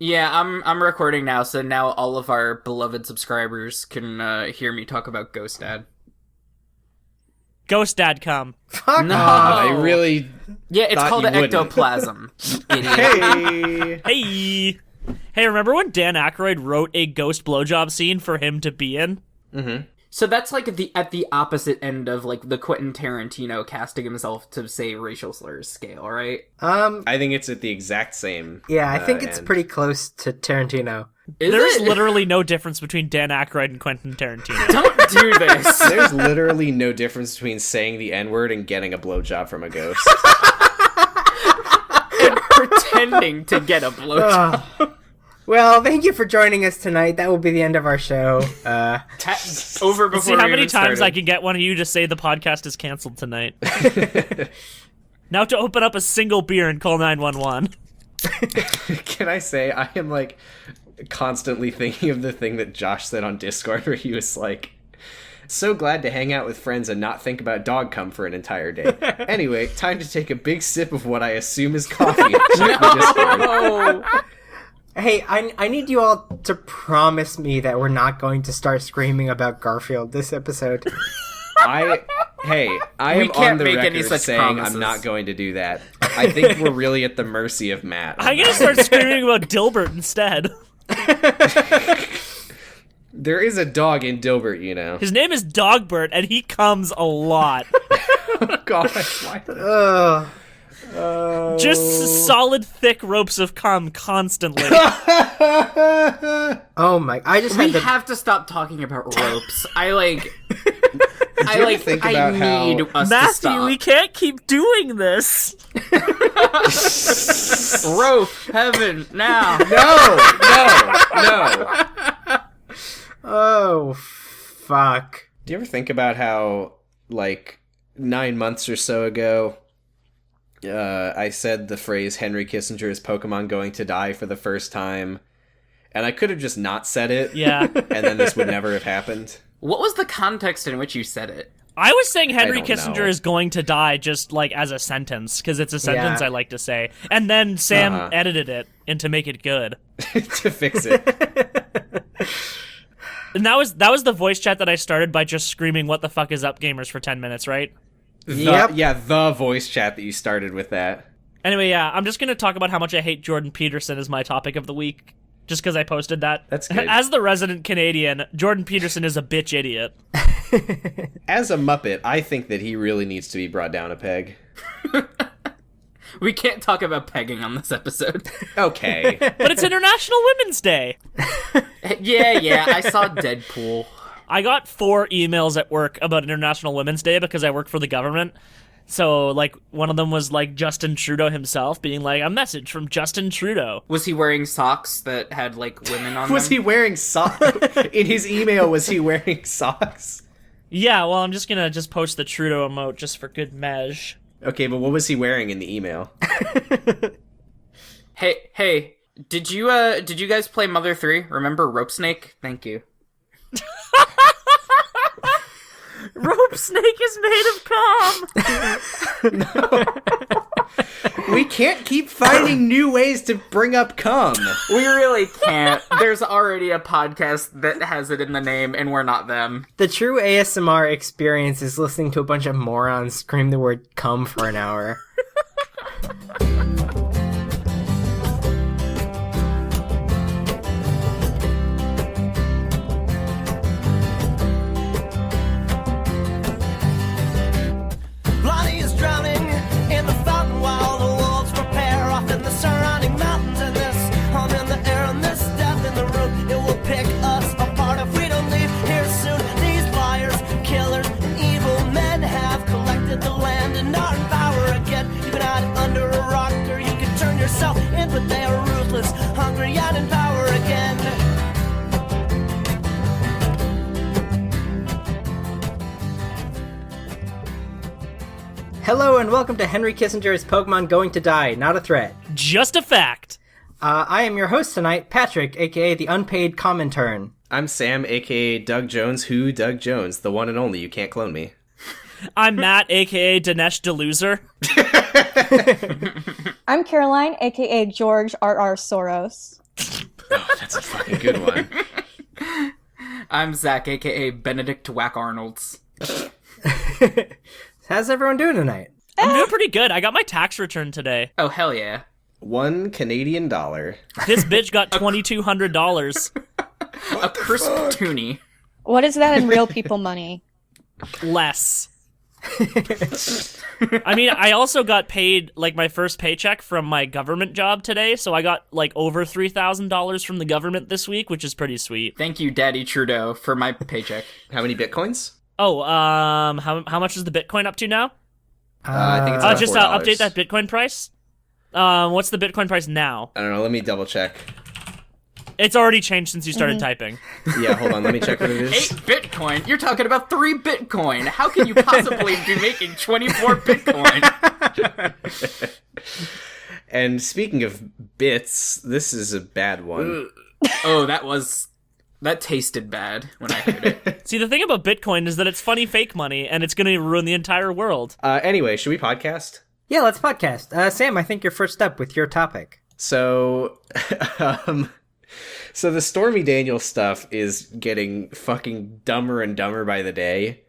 Yeah, I'm recording now, so now all of our beloved subscribers can hear me talk about Ghost Dad. Ghost Dad come. Fuck No. off. I really... Yeah, it's called an wouldn't. ectoplasm. Idiot. Hey! Hey, remember when Dan Aykroyd wrote a ghost blowjob scene for him to be in? Mm-hmm. So that's like at the opposite end of like the Quentin Tarantino casting himself to say racial slurs scale, right? I think it's at the exact same. Yeah, I think it's end. pretty close to Tarantino. There's literally no difference between Dan Aykroyd and Quentin Tarantino. Don't do this. There's literally no difference between saying the N-word and getting a blowjob from a ghost. And pretending to get a blowjob. Well, thank you for joining us tonight. That will be the end of our show. Over before See how we many even times started. I can get one of you to say the podcast is canceled tonight. Now to open up a single beer and call 911. Can I say, I am like constantly thinking of the thing that Josh said on Discord where he was like, so glad to hang out with friends and not think about dog cum for an entire day. Anyway, time to take a big sip of what I assume is coffee. And check the Discord. Oh. Hey, I need you all to promise me that we're not going to start screaming about Garfield this episode. I am can't on the make any record such saying promises. I'm not going to do that. I think we're really at the mercy of Matt. I'm gonna start screaming about Dilbert instead. There is a dog in Dilbert, you know. His name is Dogbert, and he comes a lot. Oh, God. Why? Ugh. Just solid, thick ropes of cum constantly. Oh my! I just We had to. have to stop talking about ropes. I think about how- need us to Matthew, stop. we can't keep doing this. Rope heaven now. No. Oh, fuck. Do you ever think about how, like, 9 months or so ago, I said the phrase Henry Kissinger is Pokemon going to die for the first time, and I could have just not said it, Yeah. and then this would never have happened? What was the context in which you said it? I was saying Henry I don't Kissinger know. is going to die just, like, as a sentence, because it's a sentence Yeah. I like to say. And then Sam Uh-huh. edited it to make it good. To fix it. And that was the voice chat that I started by just screaming, "What the fuck is up, gamers?" for 10 minutes, right? Yep. The voice chat that you started with that. Anyway, yeah, I'm just going to talk about how much I hate Jordan Peterson as my topic of the week, just because I posted that. That's good. As the resident Canadian, Jordan Peterson is a bitch idiot. As a Muppet, I think that he really needs to be brought down a peg. We can't talk about pegging on this episode. Okay. But it's International Women's Day. yeah, I saw Deadpool. I got 4 emails at work about International Women's Day because I work for the government. So, like, one of them was, like, Justin Trudeau himself being like, a message from Justin Trudeau. Was he wearing socks that had, like, women on Was them? he wearing socks? In his email, was he wearing socks? Yeah, well, I'm just gonna post the Trudeau emote just for good measure. Okay, but what was he wearing in the email? Hey, did you guys play Mother 3? Remember Rope Snake? Thank you. Rope Snake is made of cum! We can't keep finding new ways to bring up cum. We really can't. There's already a podcast that has it in the name, and we're not them. The true ASMR experience is listening to a bunch of morons scream the word "cum" for an hour. Lonnie is drowning in the fountain while the wolves prepare off in the surrounding mountains. And this hum in the air and this death in the room, it will pick us apart if we don't leave here soon. These liars, killers, and evil men have collected the land and are in power again. You can hide under a rock or you can turn yourself in, but they are ruthless, hungry, and in power again. Hello and welcome to Henry Kissinger's Pokemon Going to Die, Not a Threat. Just a fact. I am your host tonight, Patrick, aka the unpaid Comintern. I'm Sam, aka Doug Jones, Doug Jones, the one and only, you can't clone me. I'm Matt, aka Dinesh DeLoser. I'm Caroline, aka George R.R. Soros. Oh, that's a fucking good one. I'm Zach, aka Benedict Whack Arnolds. How's everyone doing tonight? I'm doing pretty good. I got my tax return today. Oh, hell yeah. $1 Canadian. This bitch got $2,200 A crisp toonie. What is that in real people money? less. I mean, I also got paid, like, my first paycheck from my government job today, so I got, like, over $3,000 from the government this week, which is pretty sweet. Thank you, Daddy Trudeau, for my paycheck. How many bitcoins? Oh, how much is the Bitcoin up to now? I think it's about Just $4. update that Bitcoin price. What's the Bitcoin price now? I don't know. Let me double check. It's already changed since you started typing. Yeah, hold on. Let me check what it is. 8 Bitcoin? You're talking about 3 Bitcoin. How can you possibly be making 24 Bitcoin? And speaking of bits, this is a bad one. Oh, that tasted bad when I heard it. See, the thing about Bitcoin is that it's funny fake money, and it's going to ruin the entire world. Anyway, should we podcast? Yeah, let's podcast. Sam, I think you're first up with your topic. So, so the Stormy Daniels stuff is getting fucking dumber and dumber by the day.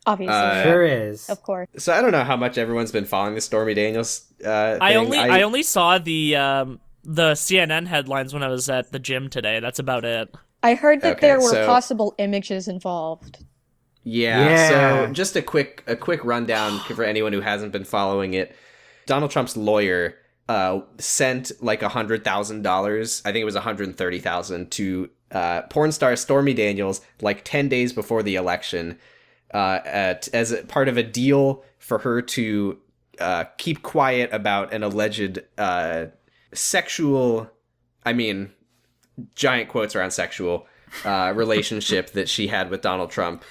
Obviously. Sure is. Of course. So I don't know how much everyone's been following the Stormy Daniels thing. I only saw the CNN headlines when I was at the gym today. That's about it. I heard that Okay, there were so- possible images involved. Yeah, so Yeah. just a quick rundown for anyone who hasn't been following it. Donald Trump's lawyer sent like $100,000, I think it was $130,000, to porn star Stormy Daniels like 10 days before the election as a part of a deal for her to keep quiet about an alleged sexual, I mean, giant quotes around sexual relationship that she had with Donald Trump.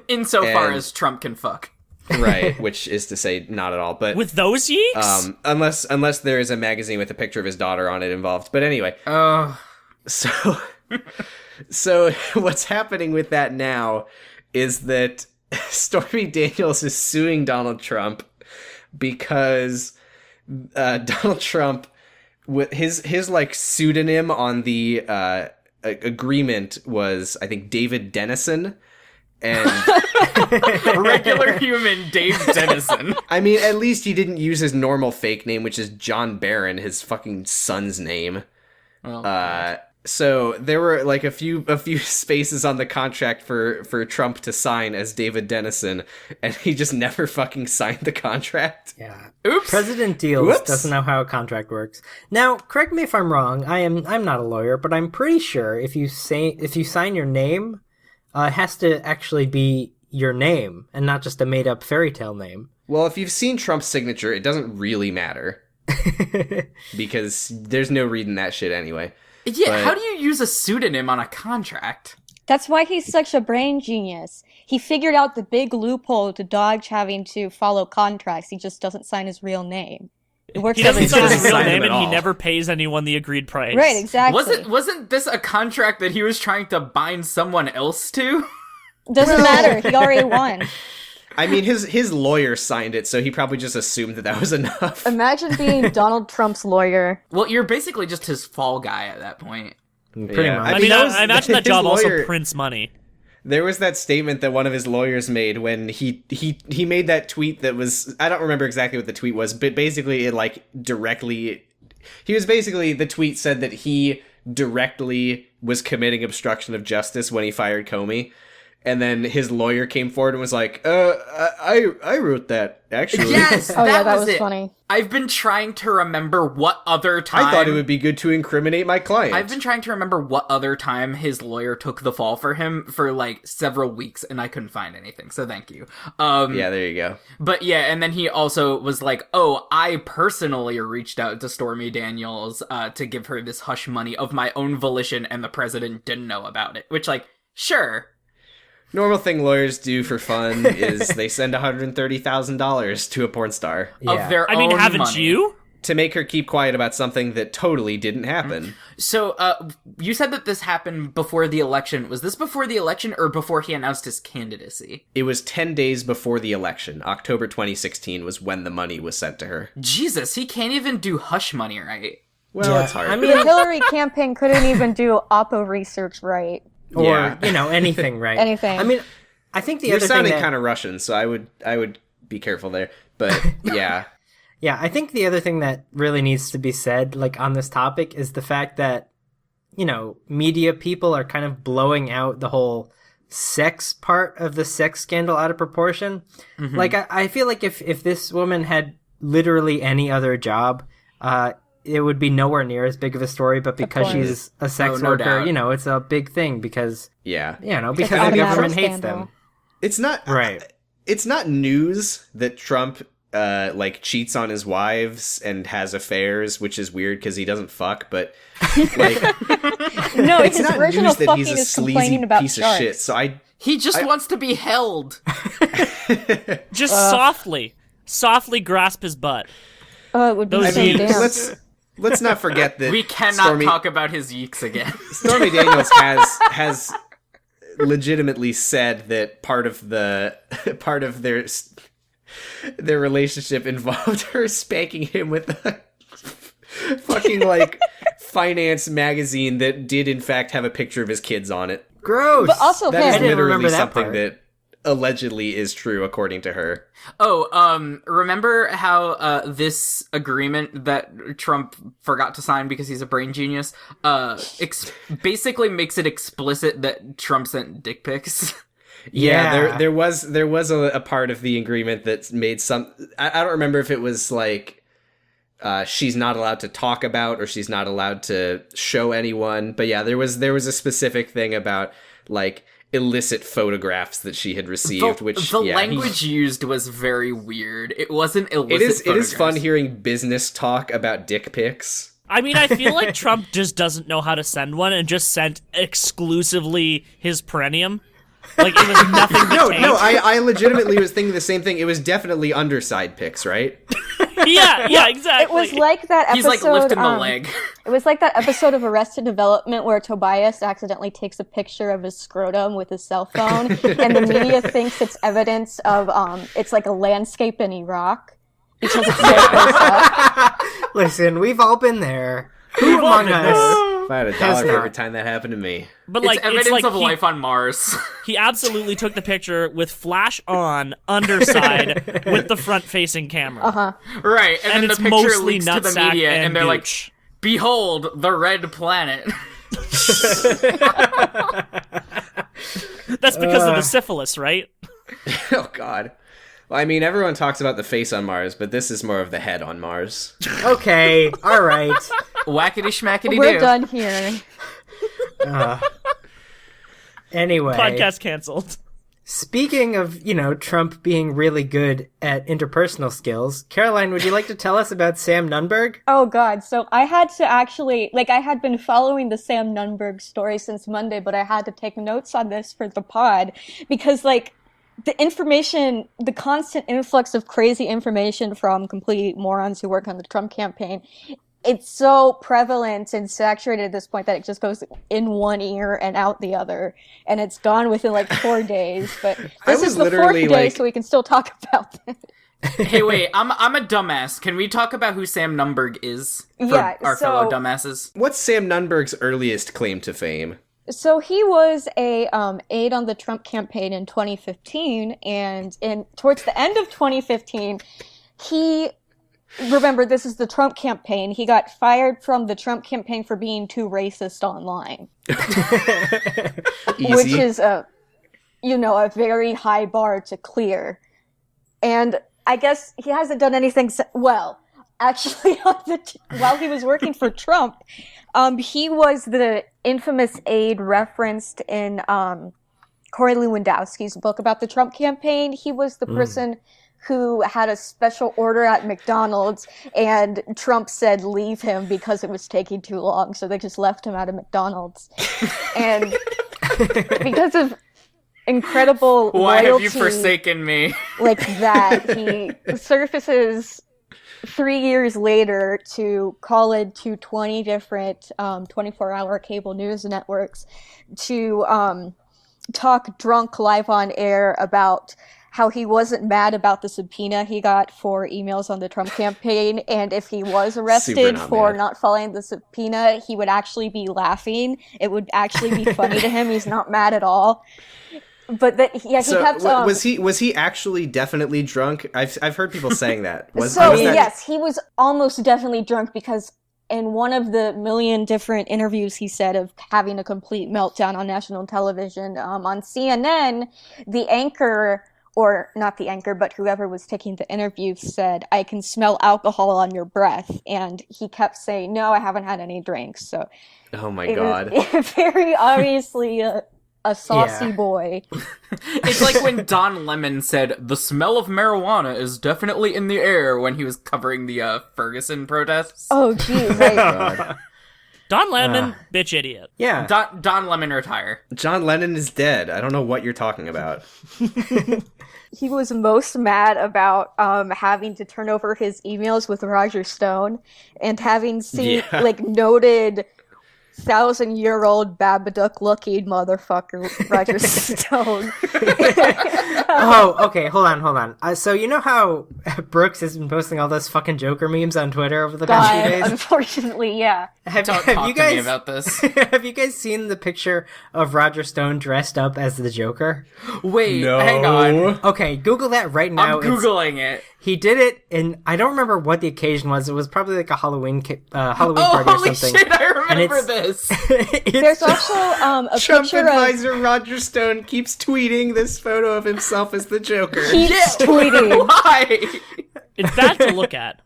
Insofar And- as Trump can fuck. Right, which is to say not at all. But With those yeeks? unless there is a magazine with a picture of his daughter on it involved. But anyway, Oh, so so what's happening with that now is that Stormy Daniels is suing Donald Trump because Donald Trump, with his like pseudonym on the agreement was, I think, David Dennison. And regular human Dave Dennison. I mean, at least he didn't use his normal fake name, which is John Barron, his fucking son's name. Well, So there were like a few spaces on the contract for Trump to sign as David Dennison, and he just never fucking signed the contract. Yeah. oops. President Deals Whoops. doesn't know how a contract works. Now, correct me if I'm wrong. I'm not a lawyer, but I'm pretty sure if you sign your name, it has to actually be your name and not just a made up fairy tale name. Well, if you've seen Trump's signature, it doesn't really matter because there's no reading that shit anyway. Yeah, But- how do you use a pseudonym on a contract? That's why he's such a brain genius. He figured out the big loophole to dodge having to follow contracts. He just doesn't sign his real name. It works He doesn't every sign his time. real sign him name, at and he all. never pays anyone the agreed price. Right, exactly. Wasn't this a contract that he was trying to bind someone else to? Doesn't matter. He already won. I mean, his lawyer signed it, so he probably just assumed that was enough. Imagine being Donald Trump's lawyer. Well, you're basically just his fall guy at that point. Pretty Yeah. much. I mean, mean, that was- I imagine that his job also lawyer- prints money. There was that statement that one of his lawyers made when he made that tweet that was, I don't remember exactly what the tweet was, but basically it like directly, the tweet said that he directly was committing obstruction of justice when he fired Comey. And then his lawyer came forward and was like, I wrote that, actually. Yes, Oh yeah, that was was it. funny. I've been trying to remember what other time... I thought it would be good to incriminate my client. I've been trying to remember what other time his lawyer took the fall for him for like several weeks, and I couldn't find anything, so thank you. Yeah, there you go. But yeah, and then he also was like, oh, I personally reached out to Stormy Daniels to give her this hush money of my own volition, and the president didn't know about it. Which, like, sure. Normal thing lawyers do for fun is they send $130,000 to a porn star Yeah. Of their I mean, own haven't money. you? to make her keep quiet about something that totally didn't happen. So, you said that this happened before the election. Was this before the election or before he announced his candidacy? It was 10 days before the election. October 2016 was when the money was sent to her. Jesus, he can't even do hush money right. Well, it's hard. I mean, The Hillary campaign couldn't even do Oppo research right. or Yeah. anything, right? Anything. I mean, I think the You're other sounding thing that, kind of Russian, so I would be careful there. But yeah, yeah, I think the other thing that really needs to be said, like on this topic, is the fact that media people are kind of blowing out the whole sex part of the sex scandal out of proportion. Mm-hmm. Like I feel like if this woman had literally any other job, it would be nowhere near as big of a story, but because course. she's a sex no worker, doubt. it's a big thing because yeah. because a the massive government hates scandal. them. It's not Right. It's not news that Trump cheats on his wives and has affairs, which is weird because he doesn't fuck. But like, No, it's his not version news of that fucking he's a is sleazy complaining about piece sharks. of shit. So He just wants to be held. Just softly grasp his butt. Oh, it would be Those so yeeks. damn. let's not forget that We cannot talk about his yeeks again. Stormy Daniels has legitimately said that part of their relationship involved her spanking him with a fucking finance magazine that did in fact have a picture of his kids on it. Gross. But also That him. is I didn't literally remember that something part. that allegedly is true according to her. Remember how this agreement that Trump forgot to sign because he's a brain genius basically makes it explicit that Trump sent dick pics? Yeah. There was a part of the agreement that made some. I don't remember if it was she's not allowed to talk about or she's not allowed to show anyone. But yeah, there was a specific thing about illicit photographs that she had received. The language used was very weird. It wasn't illicit. It is fun photographs. hearing business talk about dick pics. I mean, I feel like Trump just doesn't know how to send one and just sent exclusively his perineum. Like, it was nothing but taint. No, I legitimately was thinking the same thing. It was definitely underside pics, right? Yeah, exactly. It was like that episode. He's lifting the leg. It was like that episode of Arrested Development where Tobias accidentally takes a picture of his scrotum with his cell phone, and the media thinks it's evidence of it's like a landscape in Iraq because it's so close up. Listen, we've all been there. Who among us? If I had $1 for every time that happened to me. But It's evidence like of life on Mars. he absolutely took the picture with flash on, underside, with the front-facing camera. Right, and then it's the picture mostly leaks to the nutsack media, and and they're like, gooch. "Behold, the red planet." That's because of the syphilis, right? Oh, God. Well, I mean, everyone talks about the face on Mars, but this is more of the head on Mars. Okay, all right. Whackity schmackity We're do. done here. Anyway, Podcast canceled. speaking of, Trump being really good at interpersonal skills, Caroline, would you like to tell us about Sam Nunberg? Oh God! So I had to actually, I had been following the Sam Nunberg story since Monday, but I had to take notes on this for the pod because, the information, the constant influx of crazy information from complete morons who work on the Trump campaign, it's so prevalent and saturated at this point that it just goes in one ear and out the other, and it's gone within 4 days. But this is the fourth day, so we can still talk about it. Hey, wait, I'm a dumbass. Can we talk about who Sam Nunberg is for Yeah, our so- fellow dumbasses? What's Sam Nunberg's earliest claim to fame? So he was a aide on the Trump campaign in 2015, and towards the end of 2015, remember, this is the Trump campaign. He got fired from the Trump campaign for being too racist online, which is a very high bar to clear. And I guess he hasn't done anything. Well, actually, while he was working for Trump, he was the infamous aide referenced in Corey Lewandowski's book about the Trump campaign. He was the person who had a special order at McDonald's, and Trump said leave him because it was taking too long, so they just left him out of McDonald's. And because of incredible Why loyalty, have you forsaken me? like that, he surfaces 3 years later to call into 20 different 24-hour cable news networks to talk drunk live on air about how he wasn't mad about the subpoena he got for emails on the Trump campaign, and if he was arrested for not following the subpoena, he would actually be laughing. It would actually be funny to him. He's not mad at all. But he kept. Was he actually definitely drunk? I've heard people saying that. Yes, he was almost definitely drunk, because in one of the million different interviews he said of having a complete meltdown on national television, on CNN, the anchor, or not the anchor, but whoever was taking the interview, said, "I can smell alcohol on your breath." And he kept saying, "No, I haven't had any drinks." So, oh my God. Very obviously a saucy boy. It's like when Don Lemon said, "The smell of marijuana is definitely in the air," when he was covering the Ferguson protests. Oh, jeez. Don Lemon, bitch idiot. Yeah. Don Lemon retire. John Lennon is dead. I don't know what you're talking about. He was most mad about having to turn over his emails with Roger Stone, and having seen noted 1,000-year-old Babadook-looking motherfucker Roger Stone. Oh, okay, hold on. So you know how Brooks has been posting all those fucking Joker memes on Twitter over the past few days? Unfortunately, yeah. Talk to me about this. Have you guys seen the picture of Roger Stone dressed up as the Joker? Wait, No. hang on. Okay, Google that right now. I'm Googling it. He did it, and I don't remember what the occasion was. It was probably like a Halloween party or Holy something. shit, I remember this. There's also a Trump picture advisor Roger Stone keeps tweeting this photo of himself as the Joker. keeps tweeting. Why? It's bad to look at.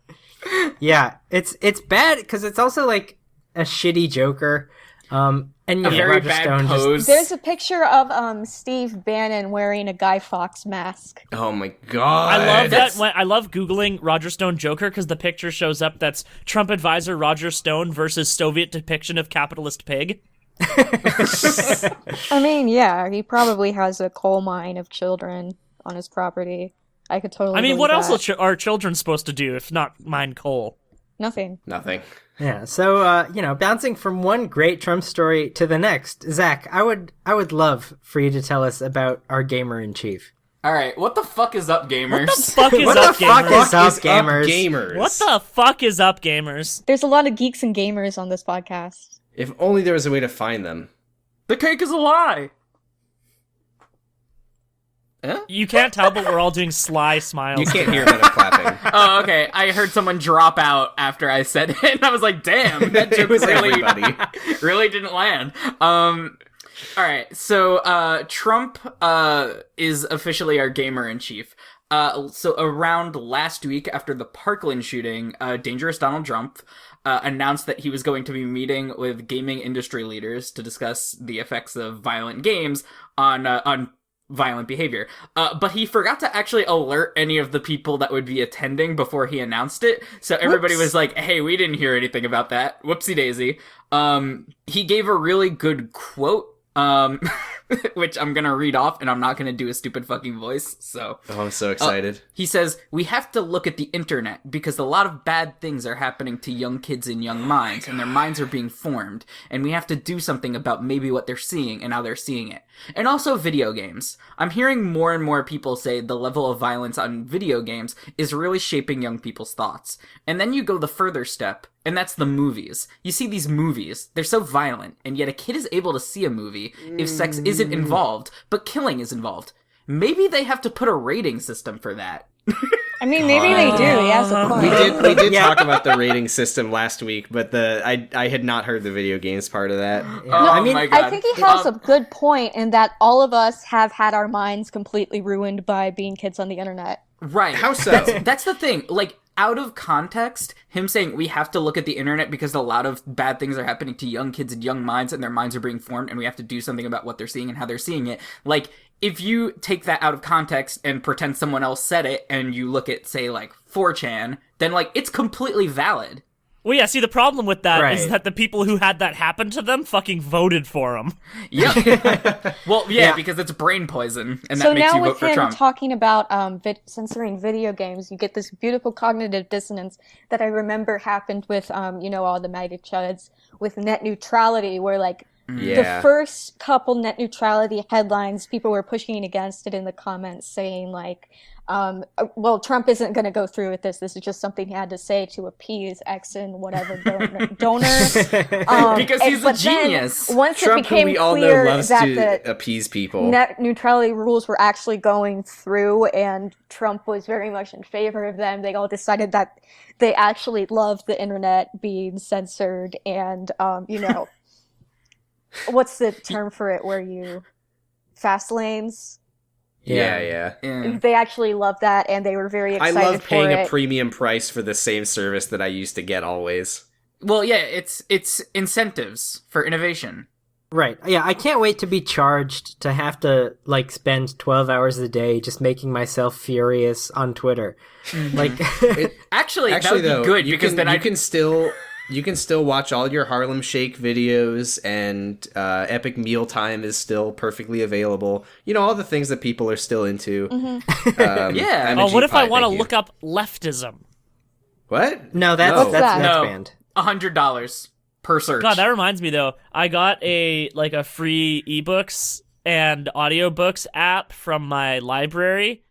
Yeah, it's bad because it's also like a shitty Joker. And A very Roger bad Stone pose. There's a picture of Steve Bannon wearing a Guy Fawkes mask. Oh my God. I love that. I love Googling Roger Stone Joker because the picture shows up that's Trump advisor Roger Stone versus Soviet depiction of capitalist pig. I mean, yeah, he probably has a coal mine of children on his property. I could totally. I mean, believe what that. else are children supposed to do if not mine coal? Nothing. Nothing. Yeah, so bouncing from one great Trump story to the next, Zach, I would love for you to tell us about our gamer in chief. All right, what the fuck is up, gamers? What the fuck is What up, the fuck gamers? is up, gamers? Gamers. What the fuck is up, gamers? There's a lot of geeks and gamers on this podcast. If only there was a way to find them. The cake is a lie. You can't tell, but we're all doing sly smiles. You can't hear that I'm clapping. Oh, okay. I heard someone drop out after I said it, and I was like, "Damn, that joke was really, everybody. really didn't land." All right. So, Trump is officially our gamer in chief. So around last week, after the Parkland shooting, Dangerous Donald Trump announced that he was going to be meeting with gaming industry leaders to discuss the effects of violent games on violent behavior. But he forgot to actually alert any of the people that would be attending before he announced it. So everybody was like, "Hey, we didn't hear anything about that. Whoopsie daisy." He gave a really good quote, which I'm gonna read off, and I'm not gonna do a stupid fucking voice, so. Oh, I'm so excited. He says, "We have to look at the internet because a lot of bad things are happening to young kids and young minds, and their minds are being formed, and we have to do something about maybe what they're seeing and how they're seeing it. And also video games. I'm hearing more and more people say the level of violence on video games is really shaping young people's thoughts. And then you go the further step, and that's the movies. You see these movies, they're so violent, and yet a kid is able to see a movie if sex isn't involved, but killing is involved. Maybe they have to put a rating system for that." I mean, maybe they do. He has a point. We did talk about the rating system last week, but I had not heard the video games part of that. Yeah. Oh, I my God. I think he has a good point in that all of us have had our minds completely ruined by being kids on the internet. Right. How so? That's the thing. Like, out of context, him saying we have to look at the internet because a lot of bad things are happening to young kids and young minds, and their minds are being formed, and we have to do something about what they're seeing and how they're seeing it. Like, if you take that out of context and pretend someone else said it, and you look at, say, like, 4chan, then, like, it's completely valid. Well, yeah, see, the problem with that is Right. that the people who had that happen to them fucking voted for him. Yep. Well, yeah, Yeah. because it's brain poison, and So that makes now you vote with for him Trump. talking about censoring video games, you get this beautiful cognitive dissonance that I remember happened with, all the MAGA chuds with net neutrality, where, like, Yeah. The first couple net neutrality headlines, people were pushing against it in the comments, saying like, well, Trump isn't going to go through with this. This is just something he had to say to appease X and whatever donor. Because he's a genius. Once Trump, it became who we all know clear loves that to the appease people. net neutrality rules were actually going through and Trump was very much in favor of them, they all decided that they actually loved the internet being censored and, what's the term for it where you... fast lanes? Yeah. They actually loved that, and they were very excited for it. I love paying a premium price for the same service that I used to get always. Well, yeah, it's incentives for innovation. Right. Yeah, I can't wait to be charged to have to, like, spend 12 hours a day just making myself furious on Twitter. Like, Actually, that would though, be good, because then you can still watch all your Harlem Shake videos, and Epic Mealtime is still perfectly available. You know, all the things that people are still into. Yeah. Oh, what if I want to look up leftism? What? no, that's What's that? that's No. banned. $100 per search. God, that reminds me though. I got a free ebooks and audiobooks app from my library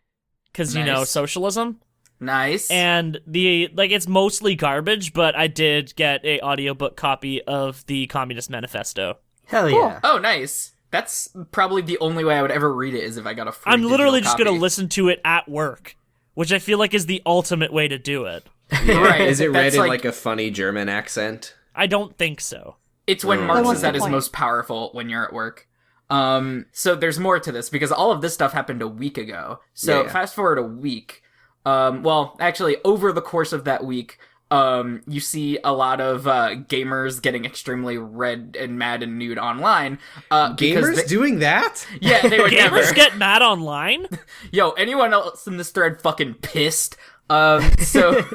because Nice. socialism. Nice. And it's mostly garbage, but I did get a audiobook copy of the Communist Manifesto. Hell yeah. Oh, nice. That's probably the only way I would ever read it, is if I got a free I'm literally digital just going copy. to listen to it at work, which I feel like is the ultimate way to do it. Yeah. Right. Is it That's read in like a funny German accent? I don't think so. It's when Marx what's is the at his point? most powerful, when you're at work. So there's more to this, because all of this stuff happened a week ago. So Yeah. fast forward a week. Well, actually, over the course of that week, you see a lot of gamers getting extremely red and mad and nude online. Because Gamers doing that? yeah, they would never. Gamers get mad online? Yo, anyone else in this thread fucking pissed? So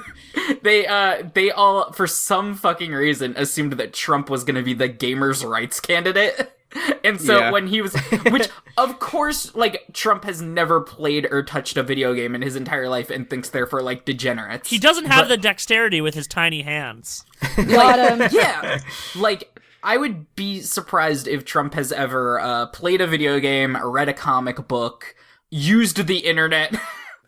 they all, for some fucking reason, assumed that Trump was gonna be the gamers' rights candidate. And so Yeah. when he was, which of course, like, Trump has never played or touched a video game in his entire life and thinks they're for, like, degenerates. He doesn't have the dexterity with his tiny hands. Got him. Yeah, like, I would be surprised if Trump has ever played a video game, read a comic book, used the internet.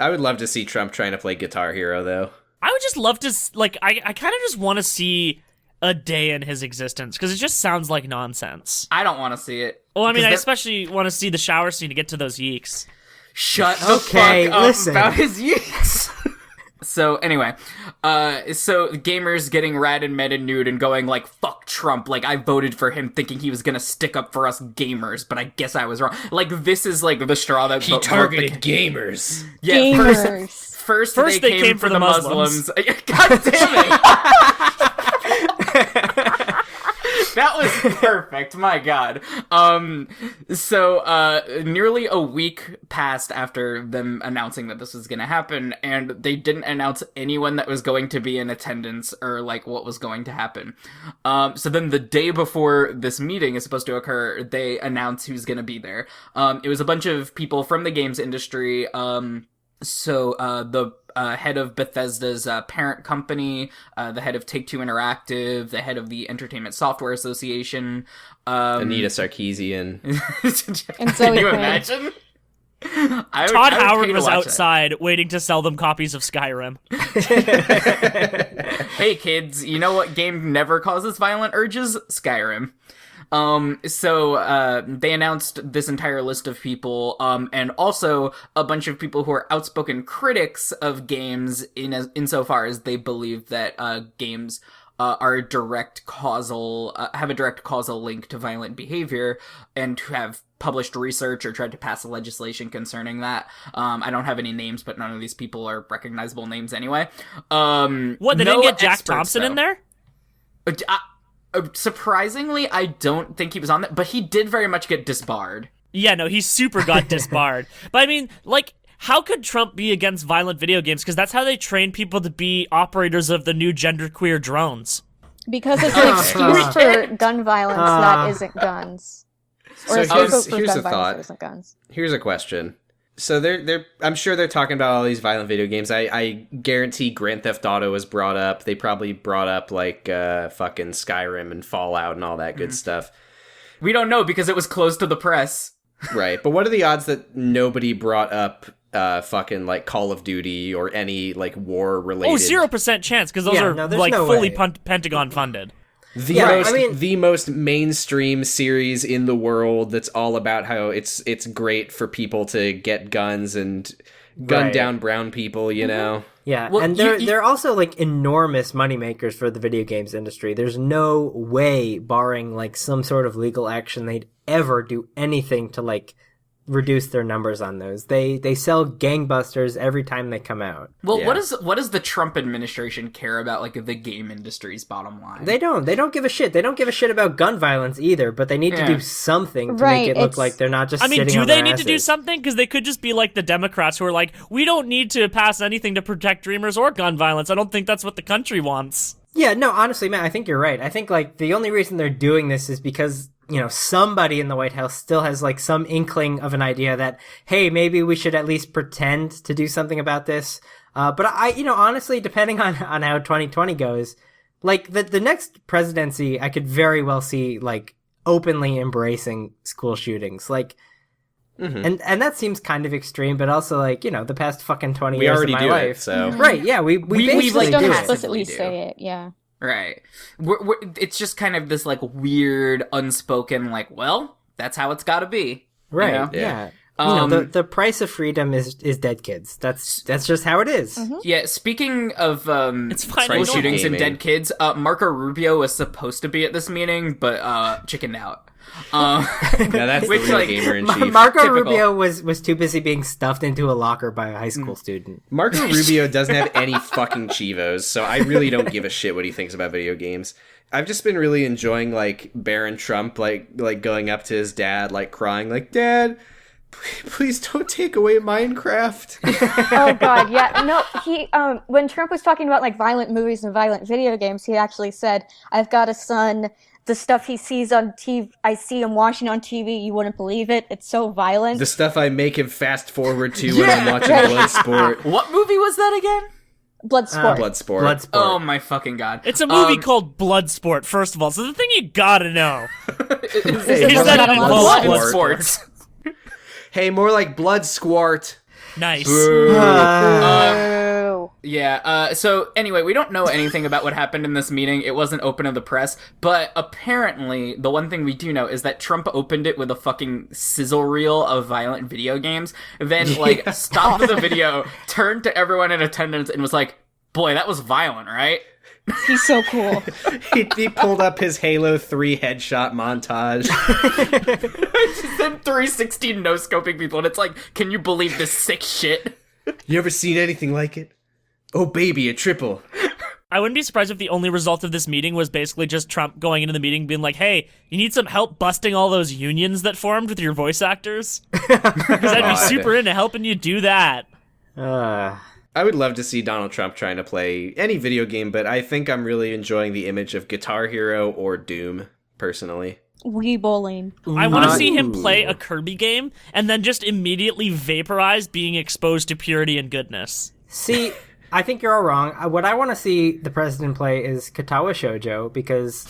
I would love to see Trump trying to play Guitar Hero, though. I would just love to, I kind of just want to see a day in his existence, because it just sounds like nonsense. I don't want to see it. Well, I mean, I 'Cause especially want to see the shower scene to get to those yeeks. Shut the Okay, fuck up listen. about his yeeks. So anyway, so gamers getting rad and mad and nude and going like, fuck Trump, like I voted for him thinking he was gonna stick up for us gamers, but I guess I was wrong. Like, this is like the straw that gamers. Yeah, Gamers. First First they came for the Muslims. God damn it! That was perfect, my god. So nearly a week passed after them announcing that this was gonna happen, and they didn't announce anyone that was going to be in attendance or, like, what was going to happen. So then the day before this meeting is supposed to occur, they announce who's gonna be there. It was a bunch of people from the games industry, so the head of Bethesda's parent company, the head of Take-Two Interactive, the head of the Entertainment Software Association, Anita Sarkeesian. And Can Zoe you Quinn. imagine? Todd I would Howard pay to was watch that. outside waiting to sell them copies of Skyrim. Hey kids, you know what game never causes violent urges? Skyrim. So they announced this entire list of people, and also a bunch of people who are outspoken critics of games insofar as they believe that games are a direct causal, have a direct causal link to violent behavior, and who have published research or tried to pass legislation concerning that. I don't have any names, but none of these people are recognizable names anyway. What, they no didn't get Jack experts, Thompson in though. there? Surprisingly, I don't think he was on that, but he did very much get disbarred. Yeah, no, he super got disbarred. But I mean, like, how could Trump be against violent video games? Because that's how they train people to be operators of the new genderqueer drones. Because it's an excuse for gun violence that isn't guns. Or So a scapegoat for here's gun a violence thought. that isn't guns. Here's a question. So I'm sure they're talking about all these violent video games. I guarantee Grand Theft Auto was brought up. They probably brought up like fucking Skyrim and Fallout and all that good stuff. We don't know because it was closed to the press. Right, but what are the odds that nobody brought up fucking like Call of Duty or any like war related? 0% chance because those are there's like no fully way. Pentagon funded. The most mainstream series in the world that's all about how it's great for people to get guns and gun down brown people, you know? Yeah, Well, and they're also like enormous moneymakers for the video games industry. There's no way, barring like some sort of legal action, they'd ever do anything to like reduce their numbers on those. They sell gangbusters every time they come out. Well, what does the Trump administration care about like the game industry's bottom line? They don't give a shit. They don't give a shit about gun violence either, but they need to do something to make it look like they're not just sitting on do their they need to do asses. something? Because they could just be like the Democrats who are like, we don't need to pass anything to protect dreamers or gun violence. I don't think that's what the country wants. Yeah, no, honestly, Matt, I think you're right. I think like the only reason they're doing this is because somebody in the White House still has like some inkling of an idea that, hey, maybe we should at least pretend to do something about this. But I honestly, depending on how 2020 goes, like the next presidency, I could very well see like openly embracing school shootings. Like, and that seems kind of extreme, but also like, the past fucking 20 years of my life. So Right, yeah, we basically Don't do it. explicitly do. say it, yeah. Right. It's just kind of this like weird, unspoken, like, well, that's how it's got to be. Right, You know? yeah. Um, the price of freedom is dead kids. That's just how it is. Yeah, speaking of fine, school it's shootings and gaming. dead kids, Marco Rubio was supposed to be at this meeting, but chickened out. now that's the Which, real like, gamer in chief. Marco Typical. Rubio was too busy being stuffed into a locker by a high school student. Marco Rubio doesn't have any fucking Chivos, so I really don't give a shit what he thinks about video games. I've just been really enjoying like Barron Trump like going up to his dad, like crying, like, Dad, please don't take away Minecraft. Oh god, yeah. No, he when Trump was talking about like violent movies and violent video games, he actually said, "I've got a son. The stuff he sees on TV, I see him watching on TV. You wouldn't believe it. It's so violent." The stuff I make him fast forward to when I'm watching Bloodsport. What movie was that again? Bloodsport. Bloodsport. Bloodsport. Oh my fucking god! It's a movie called Bloodsport, first of all. So the thing you gotta know is that it involves Blood blood sports. Hey, more like Blood Squart. Nice. Oh. Yeah, so anyway, we don't know anything about what happened in this meeting. It wasn't open to the press, but apparently the one thing we do know is that Trump opened it with a fucking sizzle reel of violent video games, then, like, stopped the video, turned to everyone in attendance, and was like, boy, that was violent, right? He's so cool. He pulled up his Halo 3 headshot montage. Just them 360 no-scoping people, and it's like, can you believe this sick shit? You ever seen anything like it? Oh, baby, a triple. I wouldn't be surprised if the only result of this meeting was basically just Trump going into the meeting being like, hey, you need some help busting all those unions that formed with your voice actors? Because I'd be super into helping you do that. I would love to see Donald Trump trying to play any video game, but I think I'm really enjoying the image of Guitar Hero or Doom, personally. Wii bowling. I want to see him play a Kirby game and then just immediately vaporize being exposed to purity and goodness. See, I think you're all wrong. What I want to see the president play is Katawa Shoujo, because...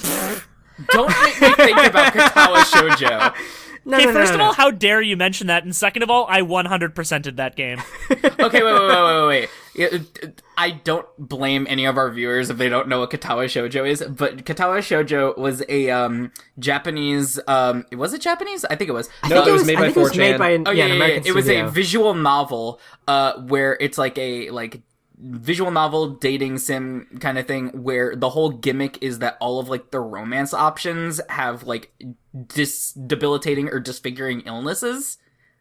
Don't make me think about Katawa Shoujo. Okay, first of all, how dare you mention that? And second of all, I 100%ed that game. Okay, wait. Yeah, I don't blame any of our viewers if they don't know what Katawa Shoujo is, but Katawa Shoujo was a Japanese. Was it Japanese? I think it was. No, it was made by I think it was 4chan. made by an Yeah. American It was a studio. visual novel where it's like a visual novel dating sim kind of thing, where the whole gimmick is that all of like the romance options have like debilitating or disfiguring illnesses.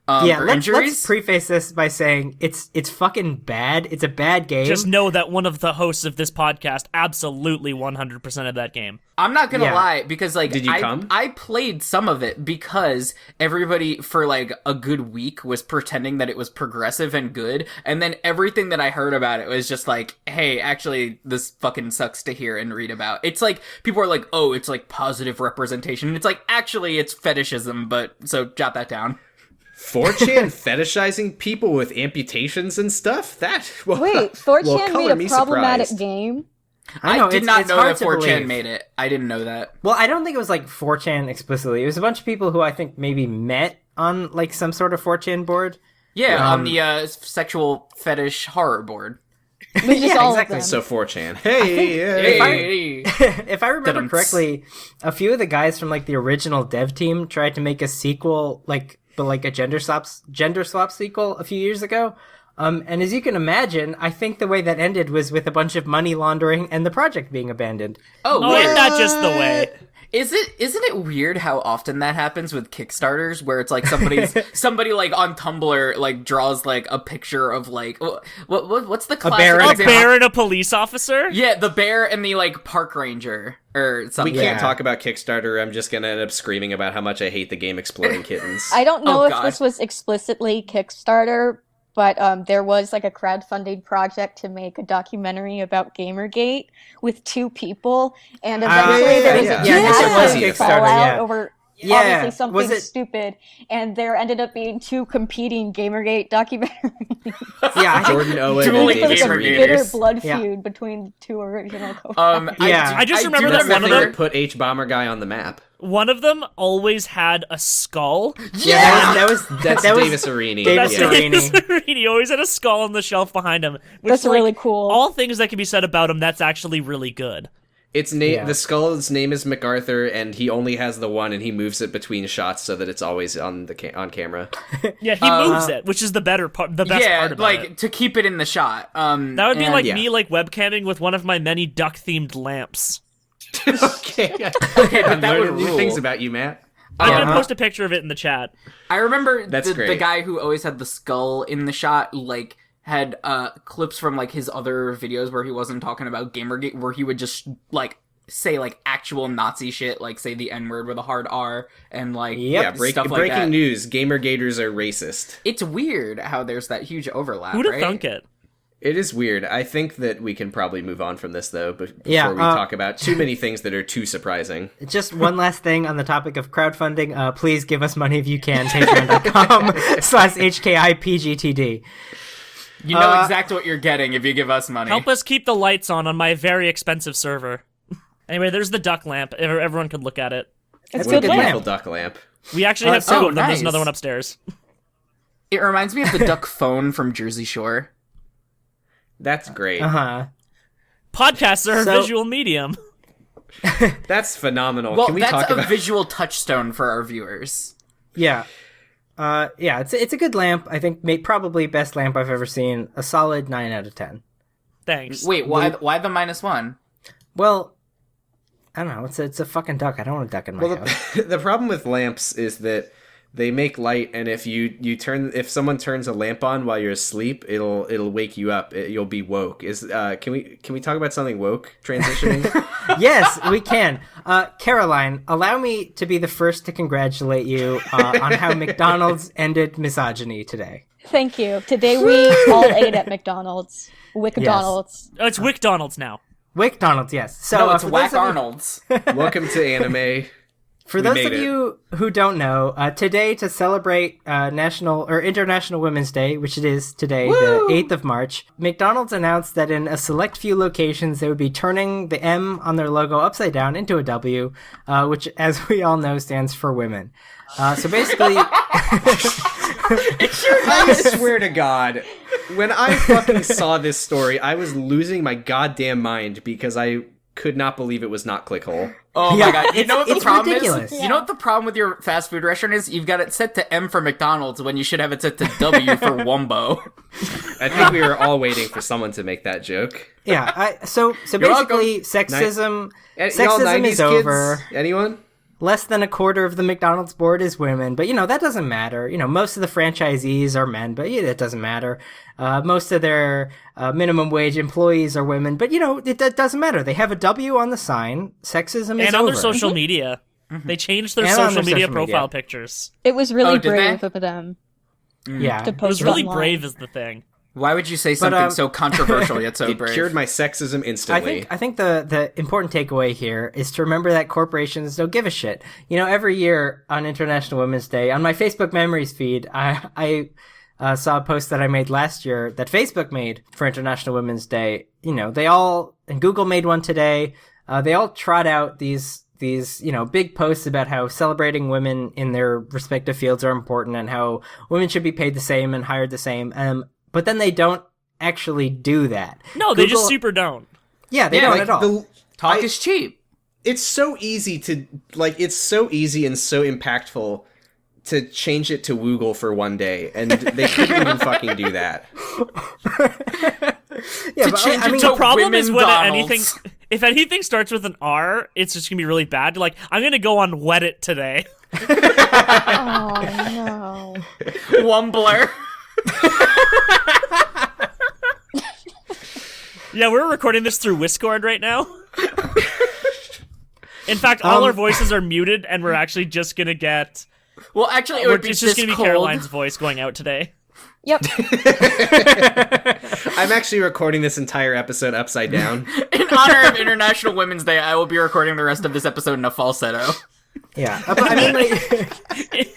Or let's injuries. preface this by saying it's fucking bad. It's a bad game. Just know that one of the hosts of this podcast absolutely 100% of that game. I'm not gonna Yeah. lie, because like Did you come? I played some of it because everybody for like a good week was pretending that it was progressive and good, and then everything that I heard about it was just like, hey, actually this fucking sucks to hear and read about. It's like people are like, oh, it's like positive representation. It's like, actually it's fetishism, but so jot that down. 4chan fetishizing people with amputations and stuff? Wait, 4chan made a problematic game? I know, did it's, not it's know hard that to 4chan believe. made it. I didn't know that. Well, I don't think it was like 4chan explicitly. It was a bunch of people who I think maybe met on like some sort of 4chan board. Yeah, on the sexual fetish horror board. Which is all exactly. of them. So 4chan. Hey. If I remember correctly, a few of the guys from like the original dev team tried to make a sequel, but a gender swap sequel a few years ago. And as you can imagine, I think the way that ended was with a bunch of money laundering and the project being abandoned. Oh, ain't that just the way? Isn't it weird how often that happens with Kickstarters, where it's like somebody like on Tumblr like draws like a picture of like what's the classic bear and A example? bear and a police officer? Yeah, the bear and the like park ranger or We something. can't talk about Kickstarter. I'm just gonna end up screaming about how much I hate the game Exploding Kittens. I don't know Oh, if God. this was explicitly Kickstarter, but there was like a crowdfunding project to make a documentary about Gamergate with 2 people, and eventually there was yeah. a Yeah, I think it was massive Kickstarter, fallout yeah. over Yeah, obviously something was it- stupid, and there ended up being 2 competing Gamergate documentaries. Yeah, I think, Jordan Owen Dueling and Like, there was Davis a Gamergaters. bitter Readers. blood Yeah. feud between 2 original co-founders. Yeah. I just remember do that That's the one of thing them- that put H Bomber Guy on the map. One of them always had a skull. yeah, that was That's that was Davis Arini. Davis Yeah. Arini. He always had a skull on the shelf behind him. Which, That's really cool. All things that can be said about him, that's actually really good. Its Yeah. The skull's name is MacArthur, and he only has the one, and he moves it between shots so that it's always on on camera. Yeah, he moves it, which is the better part, the best Yeah, part about like it. to keep it in the shot. That would be and- like yeah. me like webcamming with one of my many duck-themed lamps. Okay, Okay, but I'm that would learning new rule. things about you, Matt. I'm Yeah. gonna post a picture of it in the chat. I remember That's the great. guy who always had the skull in the shot, like, had clips from like his other videos where he wasn't talking about Gamergate, where he would just like say like actual Nazi shit, like say the N-word with a hard R, and like Yep. Yeah, stuff like breaking that. news: Gamergators are racist. It's weird how there's that huge overlap. Who'd have right? thunk it? It is weird. I think that we can probably move on from this though, before Yeah, we talk about too many things that are too surprising. Just one last thing on the topic of crowdfunding. Please give us money if you can. Patreon.com/HKIPGTD. You know exactly what you're getting if you give us money. Help us keep the lights on my very expensive server. Anyway, there's the duck lamp. Everyone could look at it. It's a good good lamp. Beautiful duck lamp. We actually have 2 oh, of them. There's nice. another one upstairs. It reminds me of the duck phone from Jersey Shore. That's great. Uh-huh. Podcasts are a So- visual medium. That's phenomenal. Well, Can we that's talk a about? visual touchstone for our viewers. Yeah. Yeah, it's a good lamp. I think probably best lamp I've ever seen. A solid 9 out of 10. Thanks. Wait, why the -1? Well, I don't know. It's a fucking duck. I don't want a duck in my house. The problem with lamps is that they make light, and if if someone turns a lamp on while you're asleep, it'll wake you up. You'll be woke. Can we talk about something woke transitioning? Yes, we can. Caroline, allow me to be the first to congratulate you on how McDonald's ended misogyny today. Thank you. Today we all ate at McDonald's. McDonald's. Oh, it's Wickdonald's now. McDonald's, yes. So No, it's for Whack those of you- Arnold's. Welcome to anime. For We those made of it. you who don't know, today to celebrate International Women's Day, which it is today, the 8th of March, McDonald's announced that in a select few locations they would be turning the M on their logo upside down into a W, which, as we all know, stands for women. So basically, I swear to God, when I fucking saw this story, I was losing my goddamn mind because I could not believe it was not Clickhole. Oh Yeah, my god! You it's- know what the it's problem ridiculous. is? You know what the problem with your fast food restaurant is? You've got it set to M for McDonald's when you should have it set to W for Wumbo. I think we were all waiting for someone to make that joke. yeah. So You're basically, welcome. sexism Y'all sexism 90s is over. kids? Anyone? Less than a quarter of the McDonald's board is women, but that doesn't matter. Most of the franchisees are men, but it doesn't matter. Most of their minimum wage employees are women, but it doesn't matter. They have a W on the sign. Sexism is And on over. their social media. They changed their And on social their media social profile media. pictures. It was really Oh, did brave they? of them Yeah. to It post was really online. brave is the thing. Why would you say something so controversial yet so It brave? cured my sexism instantly. I think the important takeaway here is to remember that corporations don't give a shit. Every year on International Women's Day, on my Facebook memories feed, I saw a post that I made last year that Facebook made for International Women's Day. They all and Google made one today. They all trot out these big posts about how celebrating women in their respective fields are important and how women should be paid the same and hired the same. But then they don't actually do that. No, they just super don't. Yeah, they don't at all. Talk is cheap. It's so easy to it's so easy and so impactful to change it to Woogle for one day, and they couldn't even fucking do that. Yeah, but I mean, the problem is when Donalds. if anything starts with an R, it's just gonna be really bad. Like, I'm gonna go on Wet It today. Oh no. Wumbler. Yeah, we're recording this through Discord right now. In fact, all our voices are muted, and we're actually just gonna get. Well, actually, it would be It's just gonna be cold. Caroline's voice going out today. Yep. I'm actually recording this entire episode upside down. In honor of International Women's Day, I will be recording the rest of this episode in a falsetto. yeah. But I mean, like,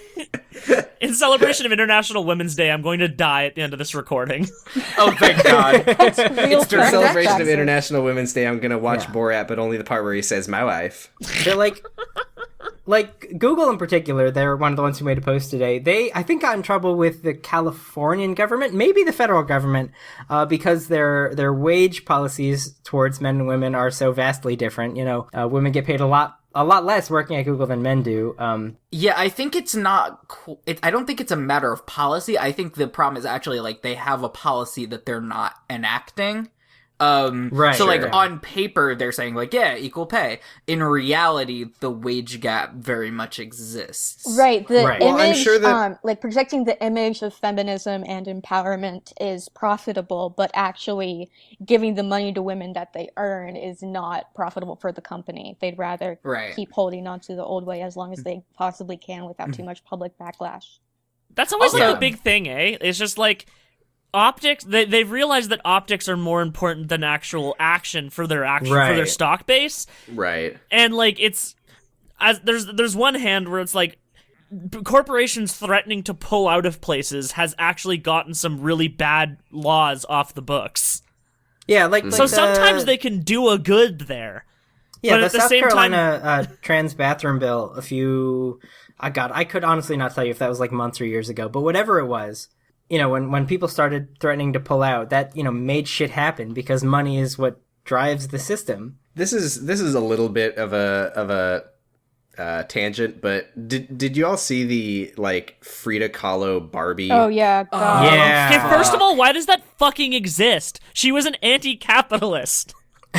In celebration of International Women's Day, I'm going to die at the end of this recording. Oh, thank God. Real In correct celebration of accent. International Women's Day, I'm gonna watch Yeah. Borat, but only the part where he says "my wife." they're like Google in particular, they're one of the ones who made a post today. They, I think, got in trouble with the Californian government, maybe the federal government, because their wage policies towards men and women are so vastly different. Women get paid a lot less working at Google than men do. Yeah, I think it's not. I don't think it's a matter of policy. I think the problem is actually like they have a policy that they're not enacting. Right. So like Sure. on paper they're saying like, yeah, equal pay. In reality, the wage gap very much exists. Right. The Right. image, Well, I'm sure that- like projecting the image of feminism and empowerment is profitable, but actually giving the money to women that they earn is not profitable for the company. They'd rather Right. keep holding on to the old way as long as they possibly can without too much public backlash. That's always Also- like a big thing, eh? It's just like optics. They've realized that optics are more important than actual action for their for their Right. stock base. Right. And like there's one hand where it's like corporations threatening to pull out of places has actually gotten some really bad laws off the books. Yeah, like So the- sometimes they can do a good there. Yeah, but the at the South same Carolina trans bathroom bill. I could honestly not tell you if that was like months or years ago, but whatever it was, when people started threatening to pull out, that made shit happen because money is what drives the system. This is a little bit of a tangent, but did you all see the like Frida Kahlo Barbie? Oh yeah, God. Yeah. Okay, first of all, why does that fucking exist? She was an anti-capitalist.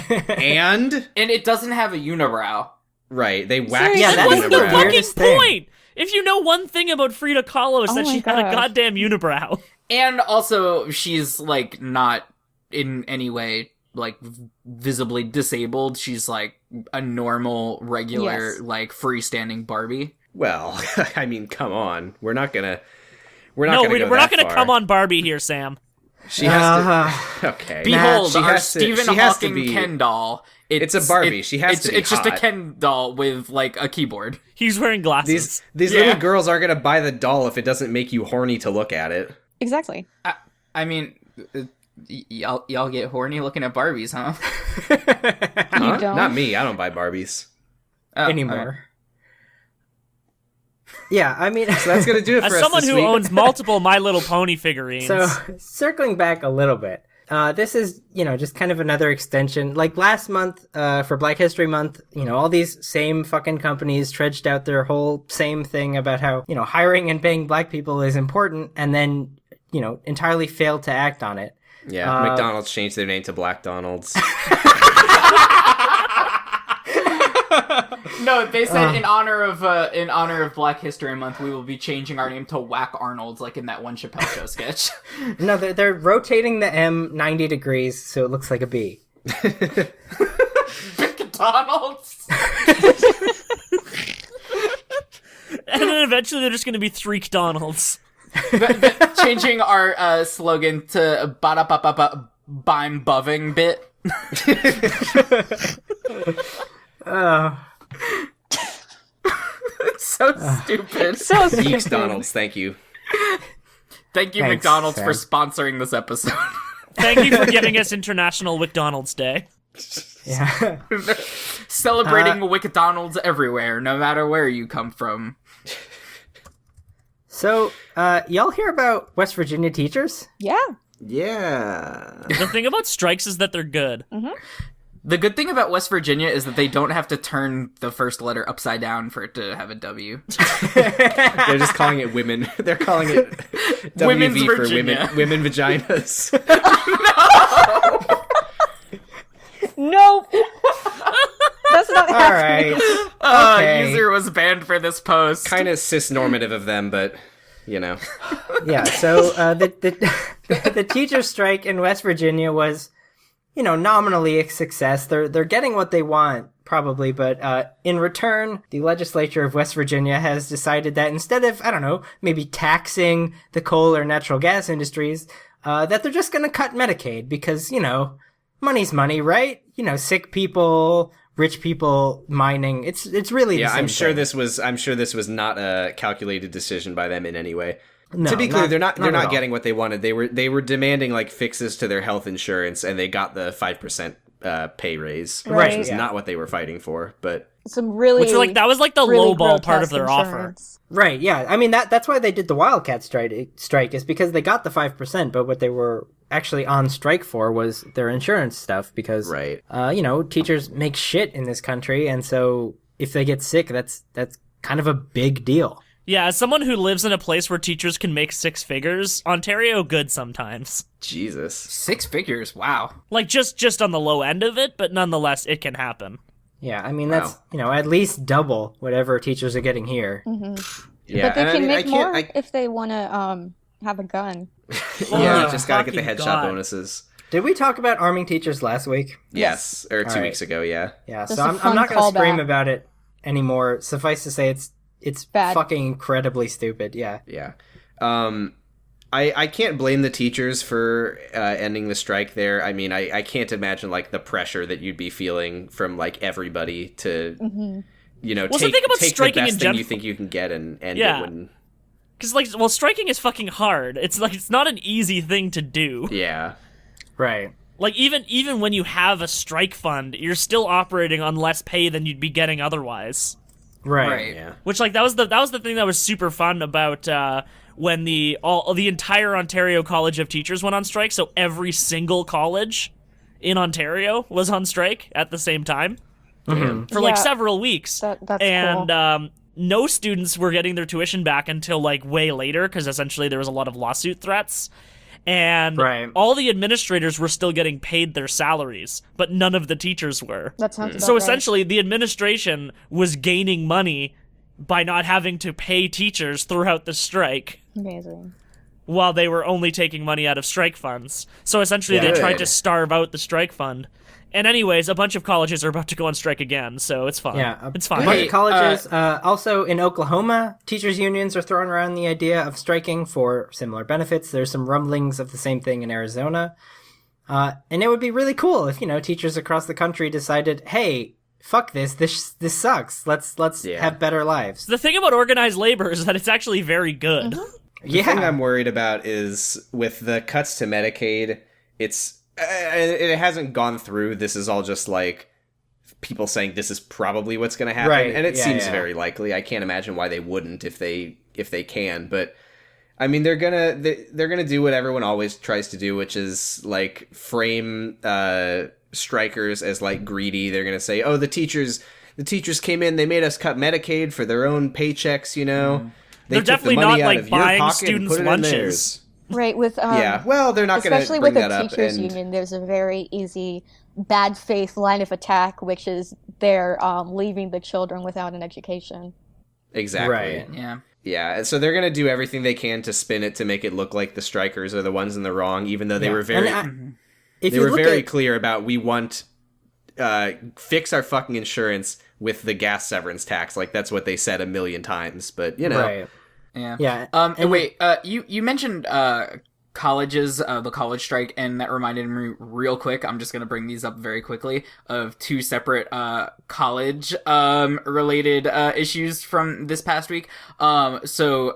And And it doesn't have a unibrow. right, they waxed Yeah, the that's What's the the unibrow. fucking weirdest thing. point? If you know one thing about Frida Kahlo, it's Oh that my she had a gosh. goddamn unibrow. And also, she's, like, not in any way, like, visibly disabled. She's, like, a normal, regular, Yes. like, freestanding Barbie. Well, I mean, come on, we're not No, gonna we're go not that going to far. come on Barbie here, Sam. She has to. Okay. Behold, She our has to- Stephen she has to Hawking be- Ken doll. It's a Barbie. She has to be It's just a hot. Ken doll with, like, a keyboard. He's wearing glasses. These Yeah. little girls aren't gonna buy the doll if it doesn't make you horny to look at it. Exactly. I mean, y'all get horny looking at Barbies, huh? Huh? don't? Not me. I don't buy Barbies. Oh, Anymore. alright. Yeah, I mean, So that's gonna do it for As us someone this who week. owns multiple My Little Pony figurines. so circling back a little bit, this is, just kind of another extension. Like last month, for Black History Month, all these same fucking companies trudged out their whole same thing about how, hiring and paying black people is important, and then, entirely failed to act on it. Yeah, McDonald's changed their name to Black Donald's. No, they said in honor of Black History Month, we will be changing our name to Whack Arnold's, like in that one Chappelle Show sketch. No, they're rotating the M 90 degrees so it looks like a B. McDonald's. And then eventually they're just going to be Threek Donalds. Changing our slogan to "Bada ba ba ba bime boving bit." So stupid. So Geeks stupid. Donald's, thank you. Thank you, Thanks, McDonald's, Sam. for sponsoring this episode. Thank you for giving us International McDonald's Day. Yeah. Celebrating McDonald's everywhere, no matter where you come from. So, y'all hear about West Virginia teachers? Yeah. Yeah. The thing about strikes is that they're good. The good thing about West Virginia is that they don't have to turn the first letter upside down for it to have a W. They're just calling it women. They're calling it Women's WV for Virginia. women vaginas. Nope. That's not All happening. right. Okay. User was banned for this post. Kind of cis-normative of them, but, you know. Yeah, so the teacher strike in West Virginia was, nominally a success. They're getting what they want, probably, but in return, the legislature of West Virginia has decided that instead of, I don't know, maybe taxing the coal or natural gas industries, that they're just going to cut Medicaid because, money's money, right? Sick people, rich people mining. It's really the same I'm sure thing. this was not a calculated decision by them in any way. No, to be clear, they're not not at all. getting what they wanted. They were demanding like fixes to their health insurance, and they got the 5% pay raise, Right. which was Yeah. not what they were fighting for. But Some really, Which that was like the really low ball part of grotesque their offer. insurance. Right, yeah. I mean, that's why they did the Wildcat strike is because they got the 5%, but what they were actually on strike for was their insurance stuff because, Right. Teachers make shit in this country, and so if they get sick, that's kind of a big deal. Yeah, as someone who lives in a place where teachers can make six figures, Ontario good sometimes. Jesus, 6 figures, wow. Like just on the low end of it, but nonetheless it can happen. Yeah, I mean, that's, at least double whatever teachers are getting here. yeah, But they and I can mean, make more I if they want to have a gun. yeah, you just gotta get the fucking headshot God. bonuses. Did we talk about arming teachers last week? Yes, or 2 All right. weeks ago. Yeah. Yeah, Just so a I'm fun not going to scream callback. about it anymore. Suffice to say, it's Bad. fucking incredibly stupid. Yeah. Yeah. I can't blame the teachers for ending the strike there. I mean, I can't imagine like the pressure that you'd be feeling from like everybody to, Well, the take, thing about take the striking best in thing gen- you think you can get and end Yeah. it when. Because striking is fucking hard. It's not an easy thing to do. Yeah. Right. Like even when you have a strike fund, you're still operating on less pay than you'd be getting otherwise. Right. Yeah. Which that was the thing that was super fun about when the entire Ontario College of Teachers went on strike. So every single college in Ontario was on strike at the same time for like Yeah. several weeks. That's and cool. No students were getting their tuition back until like way later because essentially there was a lot of lawsuit threats. And Right. all the administrators were still getting paid their salaries, but none of the teachers were. That sounds about So right. essentially, the administration was gaining money by not having to pay teachers throughout the strike, Amazing. while they were only taking money out of strike funds. So essentially, they Good. tried to starve out the strike fund. And anyways, a bunch of colleges are about to go on strike again, so it's fine. Yeah. It's A fine. bunch Hey, of colleges. Also in Oklahoma, teachers' unions are throwing around the idea of striking for similar benefits. There's some rumblings of the same thing in Arizona. And it would be really cool if, teachers across the country decided, hey, fuck this sucks. Let's Yeah. have better lives. The thing about organized labor is that it's actually very good. The thing I'm worried about is with the cuts to Medicaid, it hasn't gone through. This is all just like people saying this is probably what's going to happen, Right, and it yeah, seems yeah. very likely. I can't imagine why they wouldn't if they can, but I mean they're gonna do what everyone always tries to do, which is like frame strikers as like greedy. They're gonna say, oh, the teachers came in, they made us cut Medicaid for their own paychecks, They They're took the definitely money not, out like, of your buying pocket and students' put it in lunches. theirs. Right, with Yeah, well, they're not going to especially bring with that the up. teachers And union, there's a very easy bad faith line of attack, which is they're leaving the children without an education. exactly, Right. Yeah. yeah. And so they're going to do everything they can to spin it to make it look like the strikers are the ones in the wrong, even though they Yeah. were very, And if they you were look very at, clear about we want fix our fucking insurance with the gas severance tax. Like that's what they said a million times. But right. Yeah. Yeah. And wait, you mentioned colleges, the college strike, and that reminded me real quick. I'm just gonna bring these up very quickly of two separate college related issues from this past week. So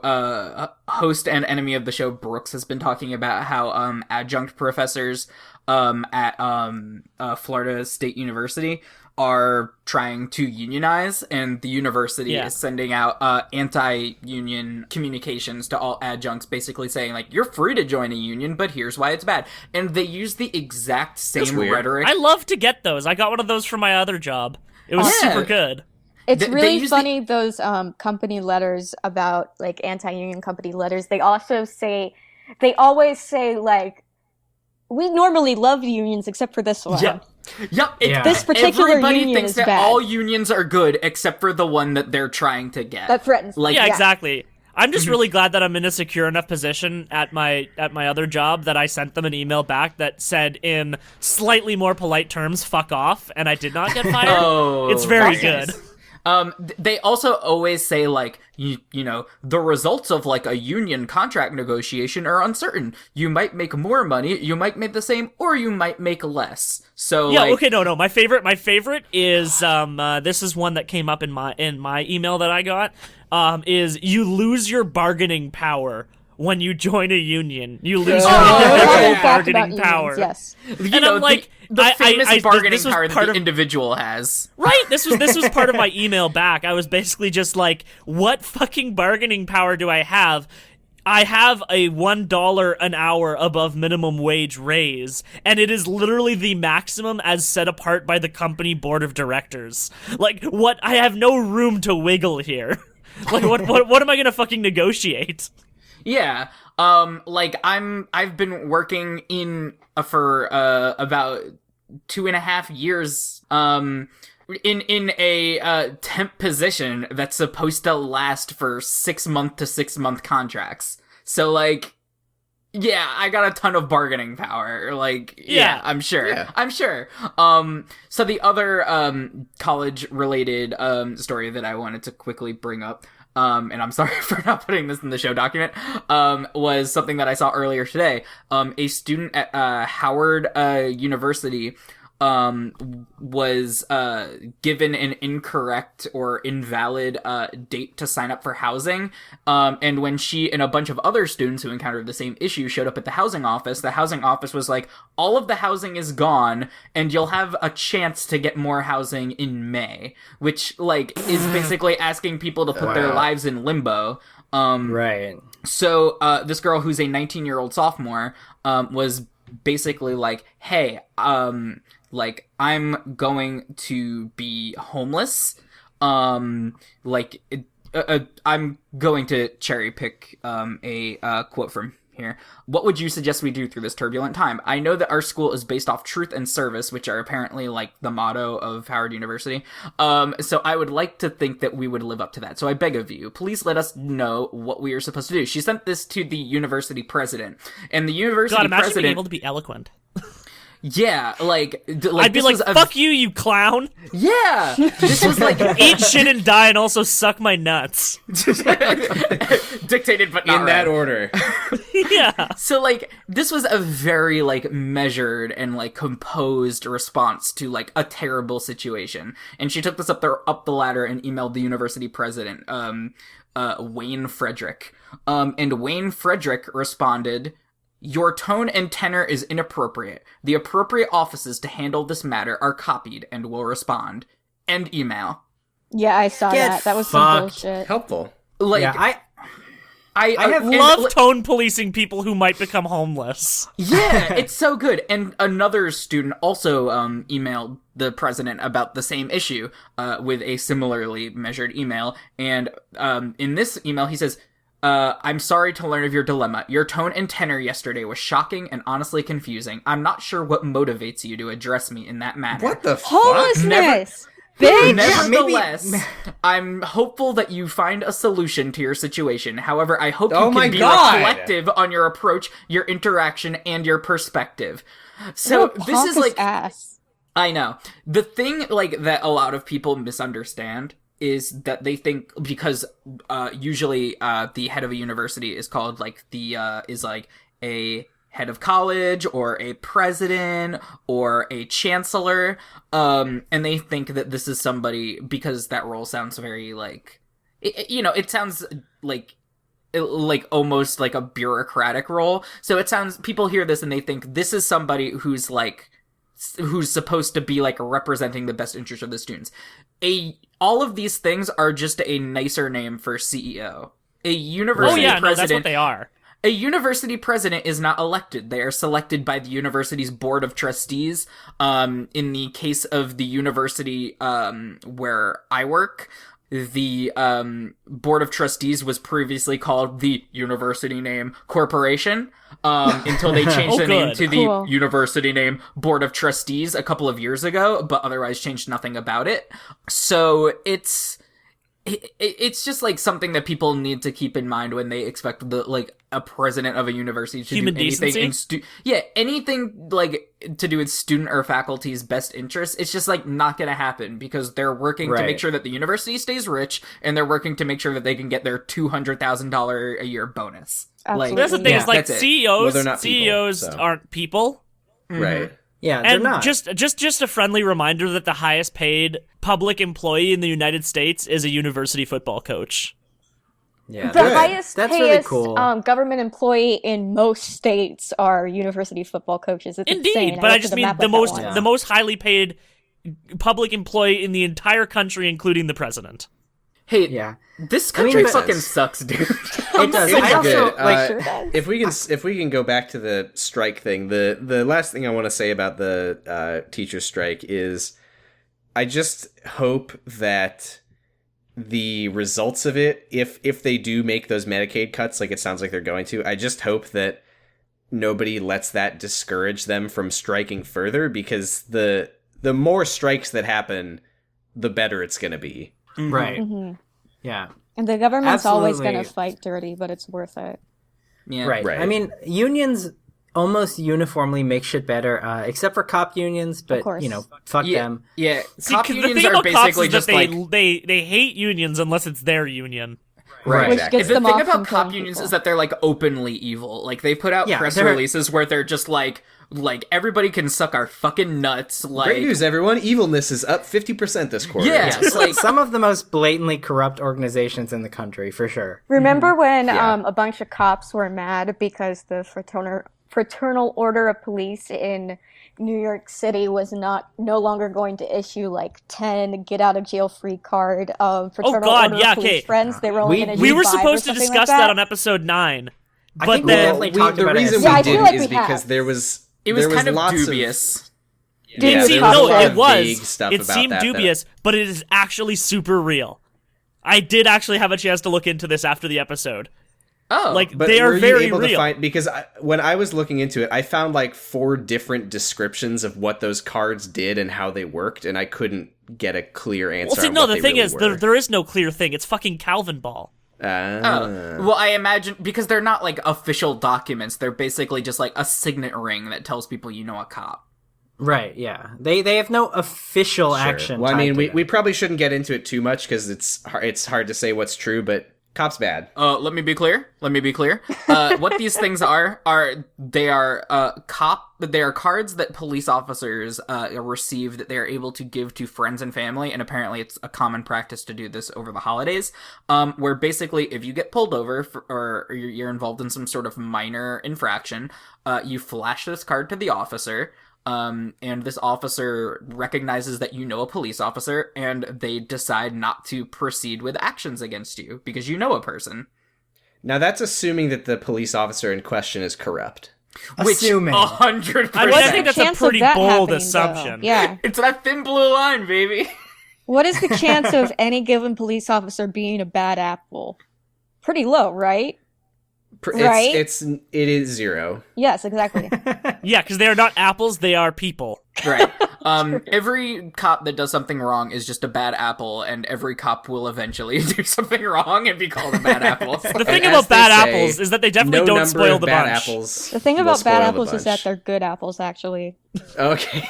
host and enemy of the show Brooks has been talking about how adjunct professors at Florida State University are trying to unionize, and the university is sending out anti-union communications to all adjuncts, basically saying, like, you're free to join a union, but here's why it's bad. And they use the exact same rhetoric. I love to get those. I got one of those from my other job. It was super good. It's really funny, those company letters about, like, anti-union company letters. They always say, like, we normally love unions except for this one. Yep. This particular Everybody union thinks is that bad. all unions are good except for the one that they're trying to get. That threatens. Like, Yeah, exactly. I'm just really glad that I'm in a secure enough position at my other job that I sent them an email back that said in slightly more polite terms, "fuck off," and I did not get fired. It's very good. They also always say, like, you know, the results of, like, a union contract negotiation are uncertain. You might make more money, you might make the same, or you might make less. So, yeah, like, okay, no. My favorite is this is one that came up in my email that I got. Is you lose your bargaining power when you join a union. You lose your individual bargaining power. Yes. you And know, I'm like, the famous bargaining this was power part that the of- individual has. Right, this was part of my email back. I was basically just like, what fucking bargaining power do I have? I have a $1 an hour above minimum wage raise, and it is literally the maximum as set apart by the company board of directors. Like, what? I have no room to wiggle here. Like, what am I gonna fucking negotiate? Yeah. Like, I've been working for about 2.5 years, in a temp position that's supposed to last for 6-month to 6-month contracts. So, like, yeah, I got a ton of bargaining power. Like, yeah, I'm sure. Yeah. I'm sure. So the other college-related story that I wanted to quickly bring up, and I'm sorry for not putting this in the show document, was something that I saw earlier today. A student at Howard University was given an incorrect or invalid date to sign up for housing, and when she and a bunch of other students who encountered the same issue showed up at the housing office was like, all of the housing is gone, and you'll have a chance to get more housing in May, which, like, is basically asking people to put their lives in limbo. Right. So this girl, who's a 19-year-old sophomore, was basically like, hey, like, I'm going to be homeless. I'm going to cherry pick a quote from here. What would you suggest we do through this turbulent time? I know that our school is based off truth and service, which are apparently, like, the motto of Howard University. So I would like to think that we would live up to that. So I beg of you, please let us know what we are supposed to do. She sent this to the university president, and the university God, imagine president, being able to be eloquent. yeah, like I'd be like, fuck you, you clown! Yeah! This was like Eat shit and die and also suck my nuts. dictated but not In that right. order. Yeah. So, like, this was a very, like, measured and, like, composed response to, like, a terrible situation. And she took this up the ladder and emailed the university president, Wayne Frederick. And Wayne Frederick responded, "Your tone and tenor is inappropriate. The appropriate offices to handle this matter are copied and will respond." End email. Yeah, I saw Get that. That was some fucked. bullshit. Helpful. Like, Yeah, I have and, Love like, tone policing people who might become homeless. Yeah, it's so good. And another student also emailed the president about the same issue with a similarly measured email. And in this email, he says, I'm sorry to learn of your dilemma. Your tone and tenor yesterday was shocking and honestly confusing. I'm not sure what motivates you to address me in that manner. What the fuck? Homelessness! Bitch! Nevertheless, I'm hopeful that you find a solution to your situation. However, I hope Oh you my can be God. reflective on your approach, your interaction, and your perspective. So What a this is pompous like, ass. I know. The thing, like, that a lot of people misunderstand is that they think, because usually the head of a university is called, like, is like a head of college or a president or a chancellor, and they think that this is somebody, because that role sounds very, like, it sounds like like almost like a bureaucratic role. So it sounds, people hear this and they think this is somebody who's supposed to be like representing the best interest of the students. All of these things are just a nicer name for CEO. A university president. No, that's what they are. A university president is not elected. They are selected by the university's board of trustees. In the case of the university where I work, the board of trustees was previously called the University Name Corporation until they changed the name to the University Name Board of Trustees a couple of years ago, but otherwise changed nothing about it. So it's just like something that people need to keep in mind when they expect a president of a university to Human do anything decency? anything like to do with student or faculty's best interests. It's just like not gonna happen because they're working to make sure that the university stays rich, and they're working to make sure that they can get their $200,000 a year bonus. Absolutely. That's the thing, is like that's it. CEOs, Well, they're not people, CEOs so. aren't people. Right. Yeah, they're And not. just a friendly reminder that the highest paid public employee in the United States is a university football coach. Yeah, The highest That's payest really cool. government employee in most states are university football coaches. It's Indeed, insane. but I looked just at mean map the like that most once. the most highly paid public employee in the entire country, including the president. Hey, Yeah. this country but- fucking sucks, dude. It does. It's I also, good. like, Sure does. If we can go back to the strike thing, the last thing I want to say about the teacher strike is, I just hope that the results of it, if they do make those Medicaid cuts, like it sounds like they're going to, I just hope that nobody lets that discourage them from striking further, because the more strikes that happen, the better it's going to be. right. Mhm. Yeah. And the government's always going to Absolutely. fight dirty, but it's worth it. Yeah. Right. Right. I mean, unions almost uniformly make shit better, except for cop unions, but, course. fuck Yeah, them. yeah. See, Cop 'cause the unions thing are about cops basically is that just they, like they hate unions unless it's their union. Right. Which Exactly. gets the them thing off about from cop killing unions people. is that they're like openly evil. Like they put out Yeah, press they're- releases where they're just like everybody can suck our fucking nuts. Like Great news, everyone! Evilness is up 50% this quarter. Yeah. Yes, like some of the most blatantly corrupt organizations in the country, for sure. Remember when Yeah. a bunch of cops were mad because the fraternal order of police in New York City was no longer going to issue like 10 get out of jail free card fraternal God, order yeah, of police okay. friends. They were only going to We do were 5 or supposed to something discuss like that on episode 9. I But think we then definitely talked the about reason it. Yeah, I we feel didn't like is we because have. there was it was kind of lots dubious. Dubious See, there was a no, lot it of vague was. stuff It about seemed that dubious, but it is actually super real. I did actually have a chance to look into this after the episode. Oh, Like, But they are were very you able to real. find, because when I was looking into it, I found like 4 different descriptions of what those cards did and how they worked, and I couldn't get a clear answer. Well, see, on no, what the they thing really is, were. there is no clear thing. It's fucking Calvin Ball. well, I imagine because they're not like official documents. They're basically just like a signet ring that tells people you know a cop. Right, yeah. They have no official Sure. action. Well, I tied mean, to we, them. we probably shouldn't get into it too much because it's hard to say what's true, but cops bad. Let me be clear. What these things are they are cards that police officers receive that they are able to give to friends and family, and apparently it's a common practice to do this over the holidays. Where basically, if you get pulled over or you're involved in some sort of minor infraction, you flash this card to the officer. And this officer recognizes that you know a police officer, and they decide not to proceed with actions against you because you know a person. Now, that's assuming that the police officer in question is corrupt. Assuming. 100%. I think that's a Chance of pretty that bold happening, though. assumption. Yeah. It's that thin blue line, baby. What is the chance of any given police officer being a bad apple? Pretty low, right? Right? It is 0. Yes, exactly. Yeah, because they are not apples, they are people. Right. Every cop that does something wrong is just a bad apple, and every cop will eventually do something wrong and be called a bad apple. The thing And about as they bad say, apples is that they definitely no don't number spoil of the bad bunch. apples. The thing will about spoil bad the apples is that bunch. they're good apples, actually. Okay.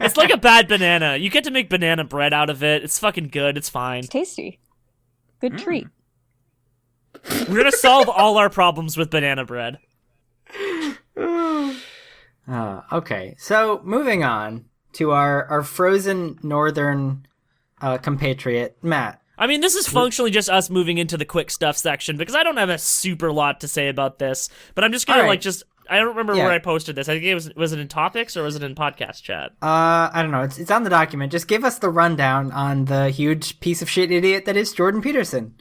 It's like a bad banana. You get to make banana bread out of it. It's fucking good. It's fine. It's tasty. Good treat. We're gonna solve all our problems with banana bread. Okay, so moving on to our frozen northern compatriot, Matt. I mean, this is functionally just us moving into the quick stuff section because I don't have a super lot to say about this, but I'm just gonna All right. I don't remember where I posted this. I think was it in topics or was it in podcast chat? I don't know. It's on the document. Just give us the rundown on the huge piece of shit idiot that is Jordan Peterson.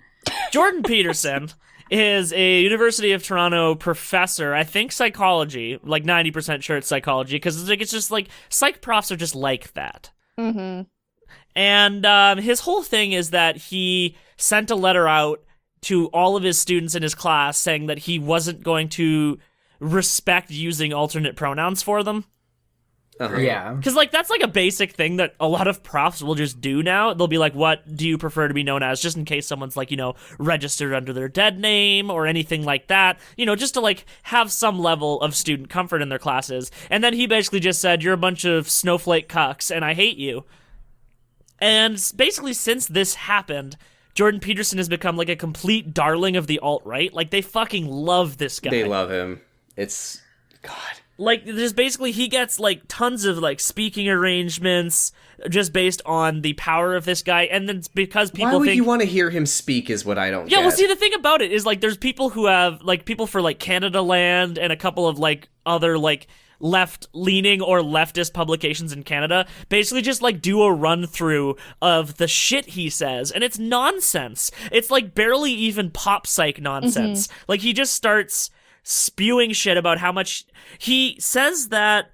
Jordan Peterson is a University of Toronto professor, I think psychology, like 90% sure it's psychology, because it's just like psych profs are just like that. Mm-hmm. And his whole thing is that he sent a letter out to all of his students in his class saying that he wasn't going to respect using alternate pronouns for them. Yeah. Because, like, that's, like, a basic thing that a lot of profs will just do now. They'll be like, what do you prefer to be known as? Just in case someone's, like, registered under their dead name or anything like that. Just to, like, have some level of student comfort in their classes. And then he basically just said, you're a bunch of snowflake cucks and I hate you. And basically, since this happened, Jordan Peterson has become, like, a complete darling of the alt-right. Like, they fucking love this guy. They love him. It's... God. Like, just basically, he gets, like, tons of, like, speaking arrangements just based on the power of this guy, and then it's because people Why would think... you want to hear him speak is what I don't Yeah, get. well, see, the thing about it is, like, there's people who have, like, people for, like, Canada Land and a couple of, like, other, like, left-leaning or leftist publications in Canada basically just, like, do a run-through of the shit he says, and it's nonsense. It's, like, barely even pop-psych nonsense. Like, he just starts spewing shit about how much... He says that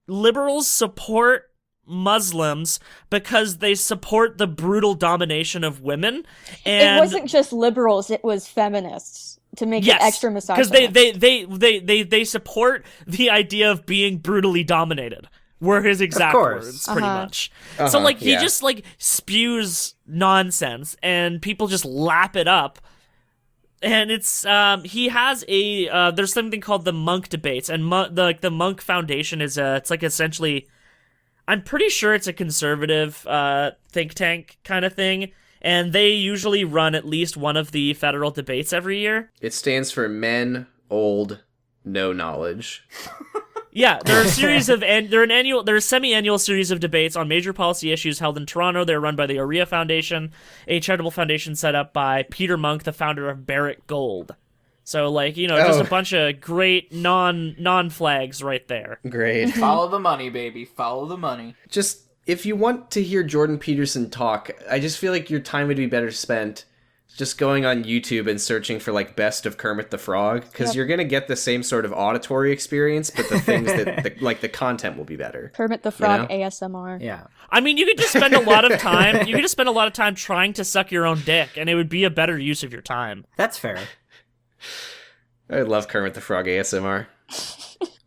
liberals support Muslims because they support the brutal domination of women, and It wasn't just liberals, it was feminists, to make it extra misogynist. Because they support the idea of being brutally dominated, were his exact words, pretty much. So, like, he just, like, spews nonsense, and people just lap it up. And it's, he has a, there's something called the Monk Debates, and the Monk Foundation is it's like essentially, I'm pretty sure it's a conservative, think tank kind of thing, and they usually run at least one of the federal debates every year. It stands for Men Old No Knowledge. Yeah, there are a series of they're a semi-annual series of debates on major policy issues held in Toronto. They're run by the Aurea Foundation, a charitable foundation set up by Peter Monk, the founder of Barrick Gold. So, like, just a bunch of great non-flags right there. Great. Follow the money, baby. Follow the money. Just, if you want to hear Jordan Peterson talk, I just feel like your time would be better spent just going on YouTube and searching for, like, best of Kermit the Frog, because you're going to get the same sort of auditory experience, but the things that, the content will be better. Kermit the Frog ASMR. Yeah. I mean, you could just spend a lot of time, trying to suck your own dick, and it would be a better use of your time. That's fair. I love Kermit the Frog ASMR.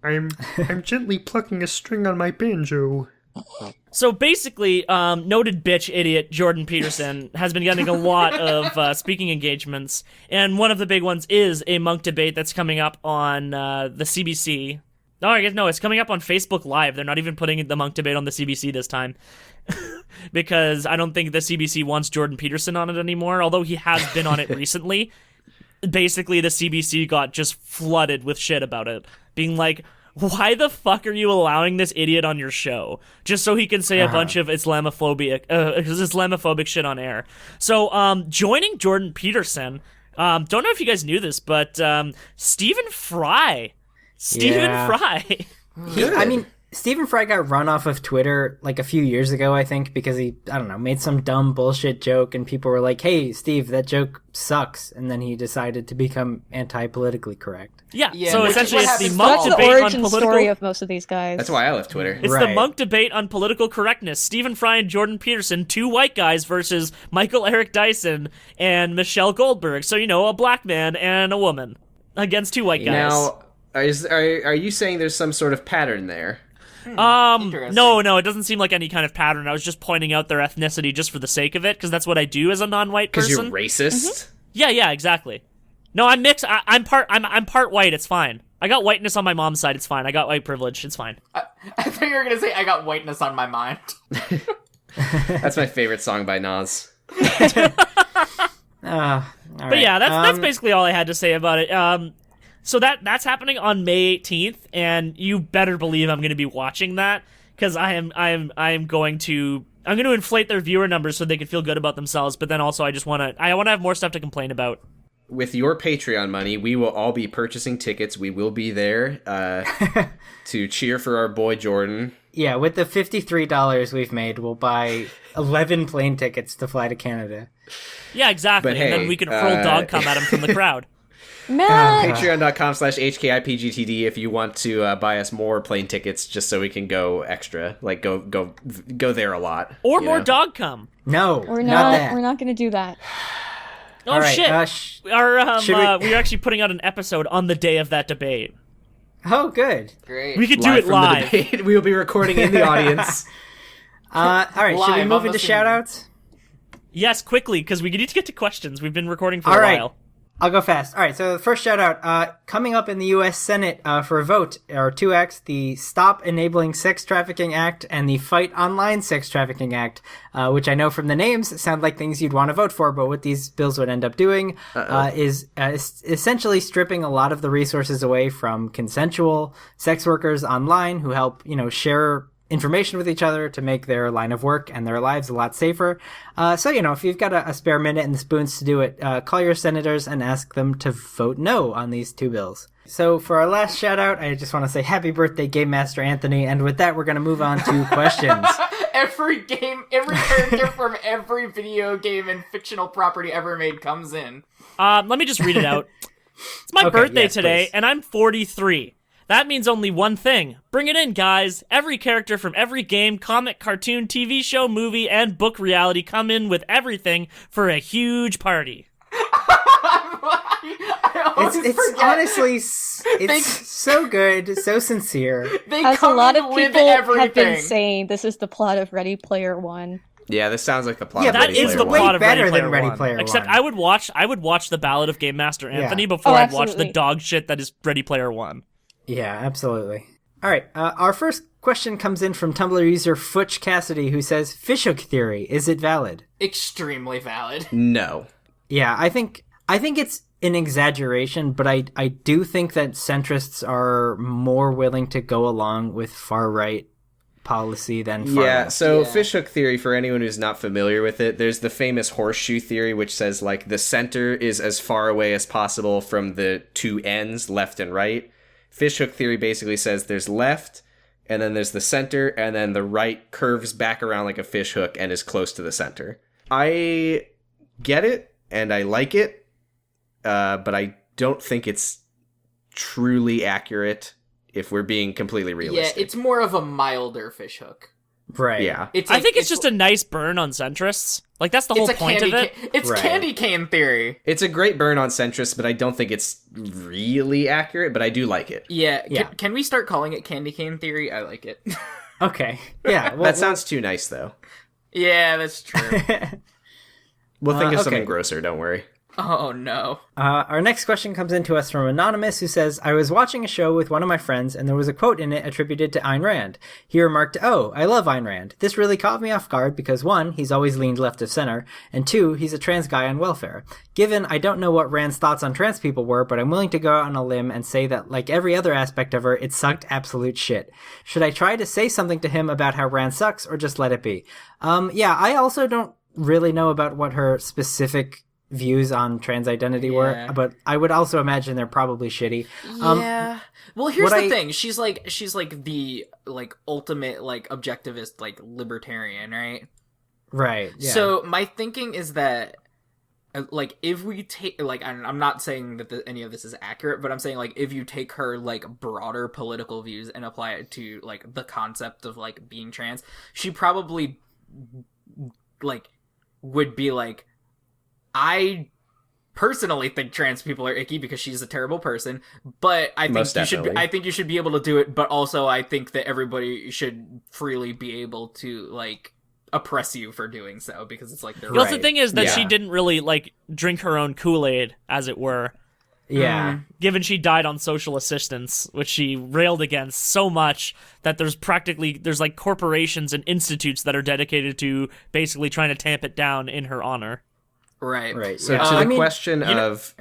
I'm gently plucking a string on my banjo. So basically, noted bitch idiot Jordan Peterson has been getting a lot of speaking engagements, and one of the big ones is a Monk debate that's coming up on the CBC. Oh, I guess no, it's coming up on Facebook Live. They're not even putting the Monk debate on the CBC this time, because I don't think the CBC wants Jordan Peterson on it anymore, although he has been on it recently. Basically, the CBC got just flooded with shit about it, being like, why the fuck are you allowing this idiot on your show? Just so he can say a bunch of Islamophobic shit on air. So, joining Jordan Peterson, don't know if you guys knew this, but Stephen Fry. I mean, Stephen Fry got run off of Twitter like a few years ago, I think, because he, I don't know, made some dumb bullshit joke, and people were like, hey, Steve, that joke sucks. And then he decided to become anti-politically correct. Yeah, Yeah, so which essentially is it's what the happens Monk That's the debate on origin political... story of most of these guys. That's why I left Twitter. It's the Monk debate on political correctness. Stephen Fry and Jordan Peterson, two white guys versus Michael Eric Dyson and Michelle Goldberg. So, a black man and a woman against two white guys. Now, are you saying there's some sort of pattern there? Interesting. No, it doesn't seem like any kind of pattern. I was just pointing out their ethnicity just for the sake of it, because that's what I do as a non-white person. Because you're racist? Yeah, exactly. No, I'm mixed. I'm part white. It's fine. I got whiteness on my mom's side. It's fine. I got white privilege. It's fine. I thought you were gonna say I got whiteness on my mind. That's my favorite song by Nas. But yeah, that's basically all I had to say about it. So that's happening on May 18th, and you better believe I'm going to be watching that, because I'm going to inflate their viewer numbers so they can feel good about themselves. But then also I want to have more stuff to complain about. With your Patreon money, we will all be purchasing tickets. We will be there to cheer for our boy Jordan. Yeah, with the $53 we've made, we'll buy 11 plane tickets to fly to Canada. Yeah, exactly. But hey, and then we can hurl dog cum at him from the crowd. Man, Patreon.com/HKIPGTD if you want to buy us more plane tickets just so we can go extra. Like, go there a lot. Or more dog cum. No, we're not not. that. We're not going to do that. Oh, All right, shit. We're we- actually putting out an episode on the day of that debate. Oh, good. Great. We could do it from live. the debate. We will be recording in the audience. All right, should we Live move on into the shout-outs? Yes, quickly, because we need to get to questions. We've been recording for All a right. while. I'll go fast. All right, so the first shout-out, coming up in the U.S. Senate for a vote are two acts, the Stop Enabling Sex Trafficking Act and the Fight Online Sex Trafficking Act, which I know from the names sound like things you'd want to vote for, but what these bills would end up doing is essentially stripping a lot of the resources away from consensual sex workers online who help, share information with each other to make their line of work and their lives a lot safer. So, if you've got a spare minute and the spoons to do it, call your senators and ask them to vote no on these two bills. So for our last shout out, I just want to say happy birthday, Game Master Anthony. And with that, we're going to move on to questions. Every character from every video game and fictional property ever made comes in. Let me just read it out. It's my Okay, birthday yes, today, please. and I'm 43. That means only one thing. Bring it in, guys. Every character from every game, comic, cartoon, TV show, movie, and book reality come in with everything for a huge party. It's honestly, it's so good, so sincere. They As a come lot in of with people have everything. been saying, this is the plot of Ready Player One. Yeah, this sounds like the plot. Yeah, of That Ready is Player the One. plot of better Ready Player than Ready One. Player Except One. I would watch the Ballad of Game Master Anthony before Oh, I'd watch the absolutely. dog shit that is Ready Player One. Yeah, absolutely. All right, our first question comes in from Tumblr user Futch Cassidy, who says, fishhook theory, is it valid? Extremely valid. No. Yeah, I think it's an exaggeration, but I do think that centrists are more willing to go along with far-right policy than far Yeah, left. so Yeah. fishhook theory, for anyone who's not familiar with it, there's the famous horseshoe theory, which says, like, the center is as far away as possible from the two ends, left and right. Fishhook theory basically says there's left, and then there's the center, and then the right curves back around like a fishhook and is close to the center. I get it, and I like it, but I don't think it's truly accurate if we're being completely Yeah, realistic. it's more of a milder fishhook. Right. Yeah. It's I like- think it's just a nice burn on centrists. Like, that's the whole it's a point of candy it. It's Right. candy cane theory. It's a great burn on centrist, but I don't think it's really accurate, but I do like it. Yeah, Yeah. Can we start calling it candy cane theory? I like it. Okay. Yeah. Well, That sounds too nice, though. Yeah, that's true. We'll think of okay. something grosser, don't worry. Oh no. Our next question comes in to us from Anonymous, who says, I was watching a show with one of my friends, and there was a quote in it attributed to Ayn Rand. He remarked, "Oh, I love Ayn Rand. This really caught me off guard because 1, he's always leaned left of center, and 2, he's a trans guy on welfare. Given I don't know what Rand's thoughts on trans people were, but I'm willing to go out on a limb and say that, like every other aspect of her, it sucked absolute shit. Should I try to say something to him about how Rand sucks, or just let it be?" Yeah, I also don't really know about what her specific views on trans identity were, but I would also imagine they're probably shitty. Yeah. Well, here's what the I- thing. She's like the ultimate objectivist libertarian, right? Right. Yeah. So my thinking is that if we take I'm not saying that any of this is accurate, but I'm saying if you take her broader political views and apply it to the concept of being trans, she probably would be I personally think trans people are icky because she's a terrible person, but I think Most definitely. I think you should be able to do it, but also I think that everybody should freely be able to oppress you for doing so because it's their Well, right. the thing is that she Yeah. didn't really drink her own Kool-Aid, as it were. yeah. Given she died on social assistance, which she railed against so much that there's corporations and institutes that are dedicated to basically trying to tamp it down in her honor. Right. Right. So yeah. to I the mean, question of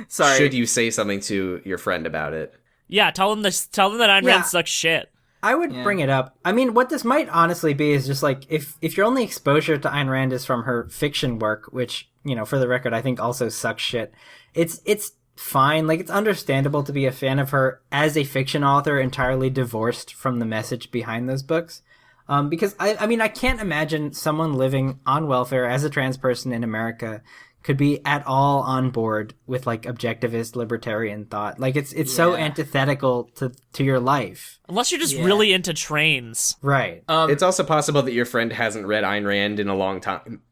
Sorry. should you say something to your friend about it? Yeah, tell them that Ayn Yeah. Rand sucks shit. I would bring it up. I mean, what this might honestly be is just like if your only exposure to Ayn Rand is from her fiction work, which, you know, for the record, I think also sucks shit. It's fine. Like, it's understandable to be a fan of her as a fiction author entirely divorced from the message behind those books. Because I mean, I can't imagine someone living on welfare as a trans person in America could be at all on board with like objectivist libertarian thought. Like, it's so antithetical to your life. Unless you're just really into trains. Right. It's also possible that your friend hasn't read Ayn Rand in a long time.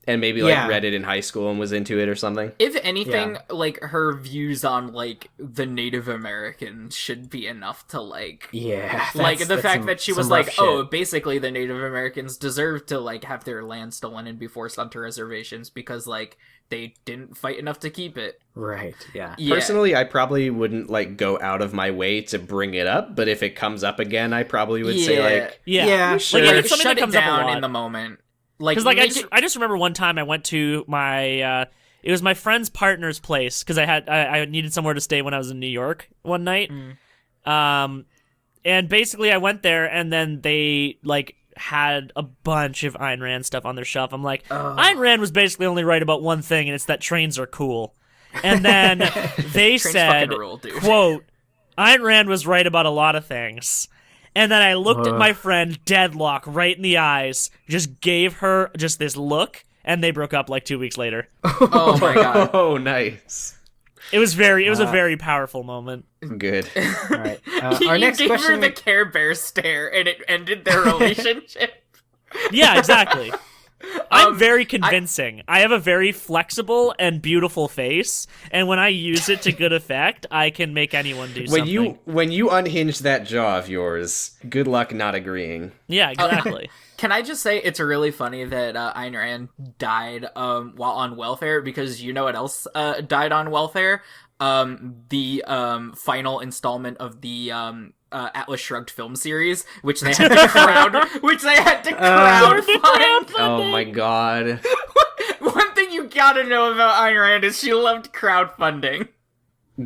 And maybe read it in high school and was into it or something. If anything, like, her views on, like, the Native Americans should be enough to, like... Yeah. Like, the fact that she was like, shit. Basically the Native Americans deserve to, like, have their land stolen and be forced onto reservations because, like, they didn't fight enough to keep it. Right, yeah. Personally, I probably wouldn't, like, go out of my way to bring it up, but if it comes up again, I probably would say, like... Yeah. sure. Like, Like, it's something shut that comes it up a down lot. in the moment. Like, Because, like, I just remember one time I went to my, it was my friend's partner's place, because I needed somewhere to stay when I was in New York one night. And basically I went there, and then they, like, had a bunch of Ayn Rand stuff on their shelf. I'm like, Ayn Rand was basically only right about one thing, and it's that trains are cool. And then they said, fucking rule, dude. quote, Ayn Rand was right about a lot of things. And then I looked at my friend deadlock right in the eyes, just gave her just this look, and they broke up like 2 weeks later. Oh my god. Oh, nice. It was a very powerful moment. Good. All right. You Our next gave question... her the Care Bear stare, and it ended their relationship. Yeah, exactly. I'm very convincing. I have a very flexible and beautiful face, and when I use it to good effect, I can make anyone do something. When you unhinge that jaw of yours, good luck not agreeing. Yeah, exactly. Can I just say it's really funny that Ayn Rand died while on welfare, because you know what else died on welfare? The final installment of the Atlas Shrugged film series, which they had to crowdfund. Oh my god. One thing you gotta know about Ayn Rand is she loved crowdfunding.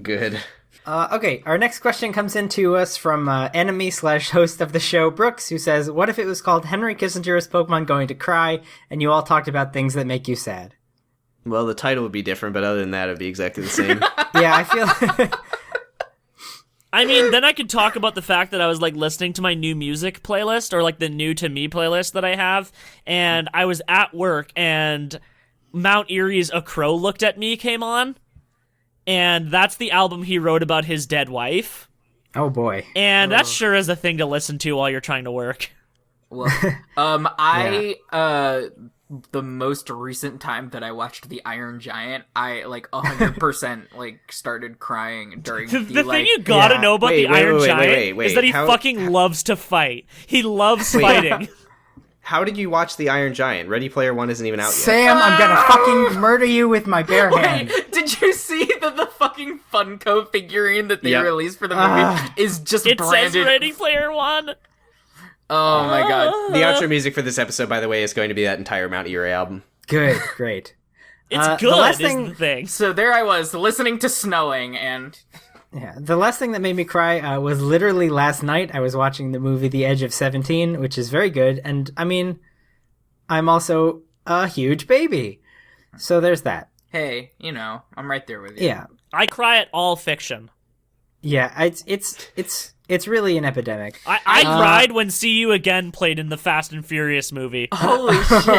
Good. Okay, our next question comes in to us from enemy/host of the show, Brooks, who says, what if it was called Henry Kissinger's Pokemon Going to Cry, and you all talked about things that make you sad? Well, the title would be different, but other than that, it'd be exactly the same. Yeah, I feel... I mean, then I could talk about the fact that I was, like, listening to my new music playlist, or, like, the new to me playlist that I have, and I was at work, and Mount Erie's A Crow Looked at Me came on, and that's the album he wrote about his dead wife. Oh, boy. And that sure is a thing to listen to while you're trying to work. Well, the most recent time that I watched The Iron Giant, I, like, 100%, like, started crying during The the thing you gotta know about the Iron Giant is that he fucking loves to fight. He loves fighting. How did you watch The Iron Giant? Ready Player One isn't even out yet. Sam, I'm gonna fucking murder you with my bare hand. Did you see that the fucking Funko figurine that they released for the movie is just It branded? says Ready Player One. Oh my god. The outro music for this episode, by the way, is going to be that entire Mount Erie album. Good, great. It's the good, last is thing- the thing. So there I was, listening to Snowing, and... Yeah, the last thing that made me cry was literally last night. I was watching the movie The Edge of 17, which is very good, and, I mean, I'm also a huge baby. So there's that. Hey, you know, I'm right there with you. Yeah. I cry at all fiction. Yeah, it's really an epidemic. I cried when See You Again played in the Fast and Furious movie. Holy shit.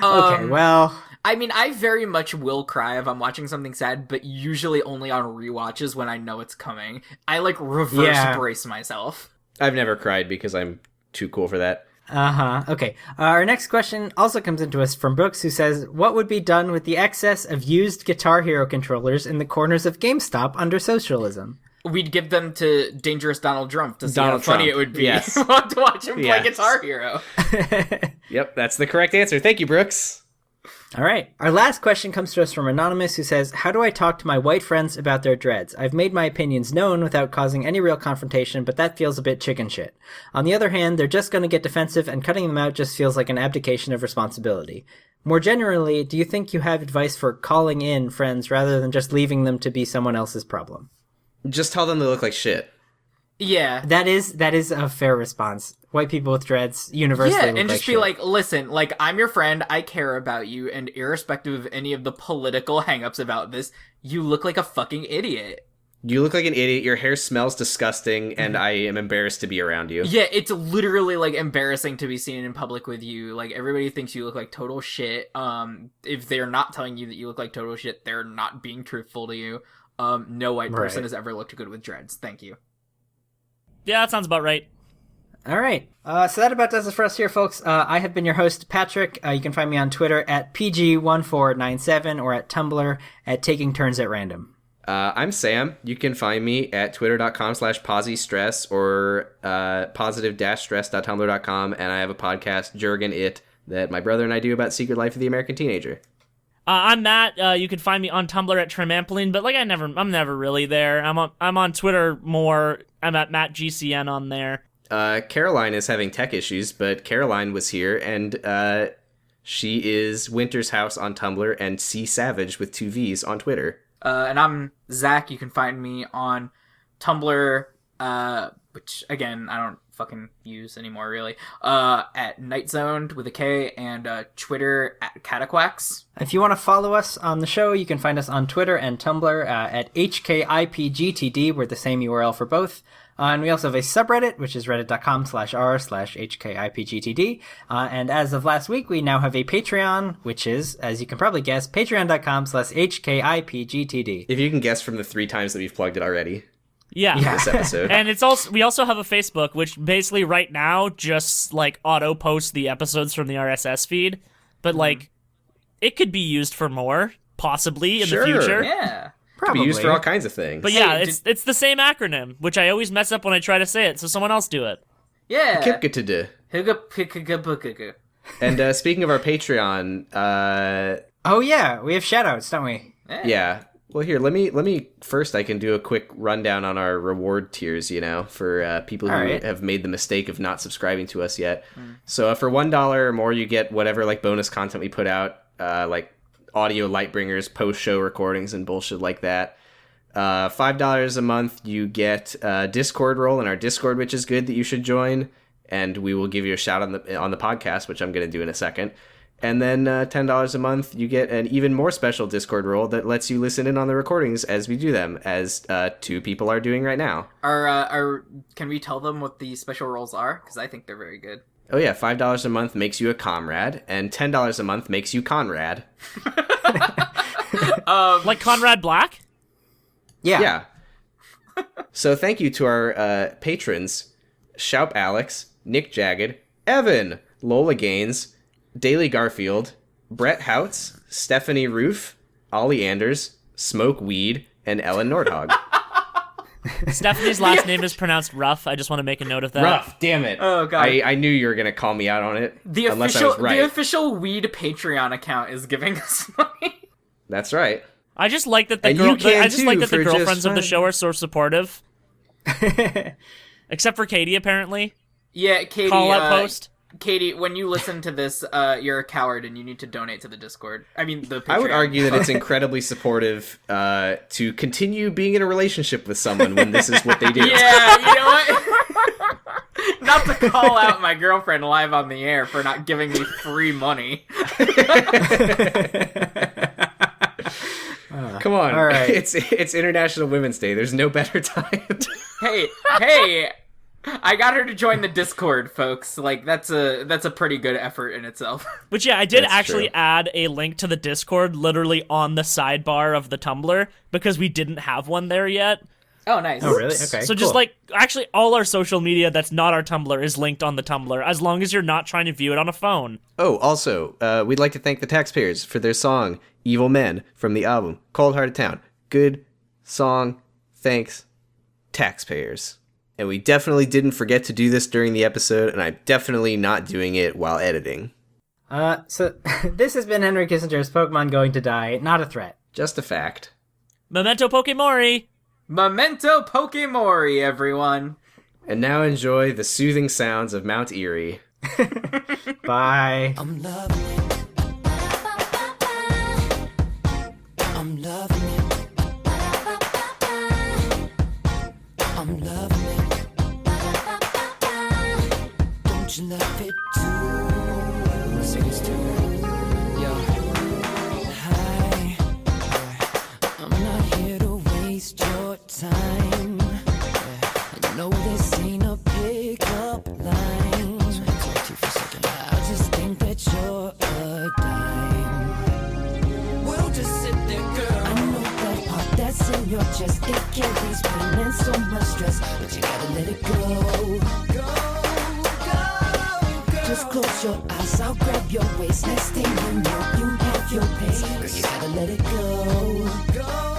Okay, well... I mean, I very much will cry if I'm watching something sad, but usually only on rewatches when I know it's coming. I, like, reverse brace myself. I've never cried because I'm too cool for that. Okay. Our next question also comes into us from Brooks, who says, what would be done with the excess of used Guitar Hero controllers in the corners of GameStop under socialism? We'd give them to Dangerous Donald Trump to see Donald how funny Trump. it would be Yes. to watch him play Yes. Guitar Hero. Yep, that's the correct answer. Thank you, Brooks. All right. Our last question comes to us from Anonymous, who says, how do I talk to my white friends about their dreads? I've made my opinions known without causing any real confrontation, but that feels a bit chicken shit. On the other hand, they're just going to get defensive, and cutting them out just feels like an abdication of responsibility. More generally, do you think you have advice for calling in friends rather than just leaving them to be someone else's problem? Just tell them they look like shit. Yeah. That is a fair response. White people with dreads universally Yeah, look and like just be shit. like, listen, like, I'm your friend, I care about you, and irrespective of any of the political hangups about this, you look like a fucking idiot. You look like an idiot, your hair smells disgusting, and I am embarrassed to be around you. Yeah, it's literally, like, embarrassing to be seen in public with you. Like, everybody thinks you look like total shit. If they're not telling you that you look like total shit, they're not being truthful to you. No white person Right. has ever looked good with dreads. Thank you. Yeah, that sounds about right. All right. So that about does it for us here, folks. I have been your host, Patrick. You can find me on Twitter at PG1497 or at Tumblr at Taking Turns at Random. I'm Sam. You can find me at twitter.com/posy-stress or positive-stress.tumblr.com, and I have a podcast, Jurgen It, that my brother and I do about Secret Life of the American Teenager. I'm Matt. You can find me on Tumblr at Trimampoline, but like I'm never really there. I'm on Twitter more. I'm at MattGCN on there. Caroline is having tech issues, but Caroline was here, and she is Winter's House on Tumblr and C Savage with 2 V's on Twitter. And I'm Zach. You can find me on Tumblr, which, again, I don't fucking use anymore, really, at Nightzoned with a K, and Twitter at Cataquax. If you want to follow us on the show, you can find us on Twitter and Tumblr at HKIPGTD. We're the same URL for both. And we also have a subreddit, which is reddit.com/r/HKIPGTD. And as of last week, we now have a Patreon, which is, as you can probably guess, patreon.com/HKIPGTD. If you can guess from the 3 times that we've plugged it already Yeah. this episode. And we also have a Facebook, which basically right now just like auto posts the episodes from the RSS feed, but like it could be used for more, possibly in Sure. the future. Yeah. Could be used for all kinds of things. But yeah, Hey, it's the same acronym, which I always mess up when I try to say it, so someone else do it. Yeah. Kipkatudu. Huga. And speaking of our Patreon, Oh yeah, we have shoutouts, don't we? yeah. Well, here, let me first. I can do a quick rundown on our reward tiers. For people who All right. have made the mistake of not subscribing to us yet. So for $1 or more, you get whatever like bonus content we put out, like audio Lightbringers, post show recordings, and bullshit like that. $5 a month, you get a Discord role in our Discord, which is good that you should join, and we will give you a shout on the podcast, which I'm going to do in a second. And then $10 a month, you get an even more special Discord role that lets you listen in on the recordings as we do them, as 2 people are doing right now. Can we tell them what the special roles are? Because I think they're very good. Oh yeah, $5 a month makes you a comrade, and $10 a month makes you Conrad. Like Conrad Black? Yeah. So thank you to our patrons, Shoup Alex, Nick Jagged, Evan, Lola Gaines, Daily Garfield, Brett Houts, Stephanie Roof, Ollie Anders, Smoke Weed, and Ellen Nordhog. Stephanie's last name is pronounced Ruff. I just want to make a note of that. Rough, damn it. Oh, God. I knew you were going to call me out on it. Unless I was right. The official Weed Patreon account is giving us money. That's right. I just like that the And you can I just like too, that the for just girlfriends of the fun. show are so supportive. Except for Katie, apparently. Yeah, Katie. Call out post. Katie, when you listen to this, you're a coward and you need to donate to the Discord. I mean, the Patreon. I would argue that it's incredibly supportive to continue being in a relationship with someone when this is what they do. Yeah, you know what? Not to call out my girlfriend live on the air for not giving me free money. Come on. All right. It's International Women's Day. There's no better time. Hey, I got her to join the Discord, folks. Like, that's a pretty good effort in itself. Which, yeah, I did That's actually true. add a link to the Discord literally on the sidebar of the Tumblr because we didn't have one there yet. Oh, nice. Oh, really? Okay. So just cool. like, actually, all our social media that's not our Tumblr is linked on the Tumblr, as long as you're not trying to view it on a phone. Oh, also, we'd like to thank the Taxpayers for their song, Evil Men, from the album Cold Hearted Town. Good song. Thanks, Taxpayers. And we definitely didn't forget to do this during the episode, and I'm definitely not doing it while editing. So this has been Henry Kissinger's Pokemon Going to Die, not a threat. Just a fact. Memento Pokemori! Memento Pokemori, everyone. And now enjoy the soothing sounds of Mount Erie. Bye. I'm loving it. I'm loving it. I'm loving it. version that fit too. Sing this too. Yeah. Hi. I'm not here to waste your time. I know this ain't a pickup line. I just think that you're a dime. We'll just sit there, girl. I know that part that's in your chest. It carries pain and so much stress, but you gotta let it go. Just close your eyes, I'll grab your waist. Next thing you know, you have your pace. Girl, you gotta let it go.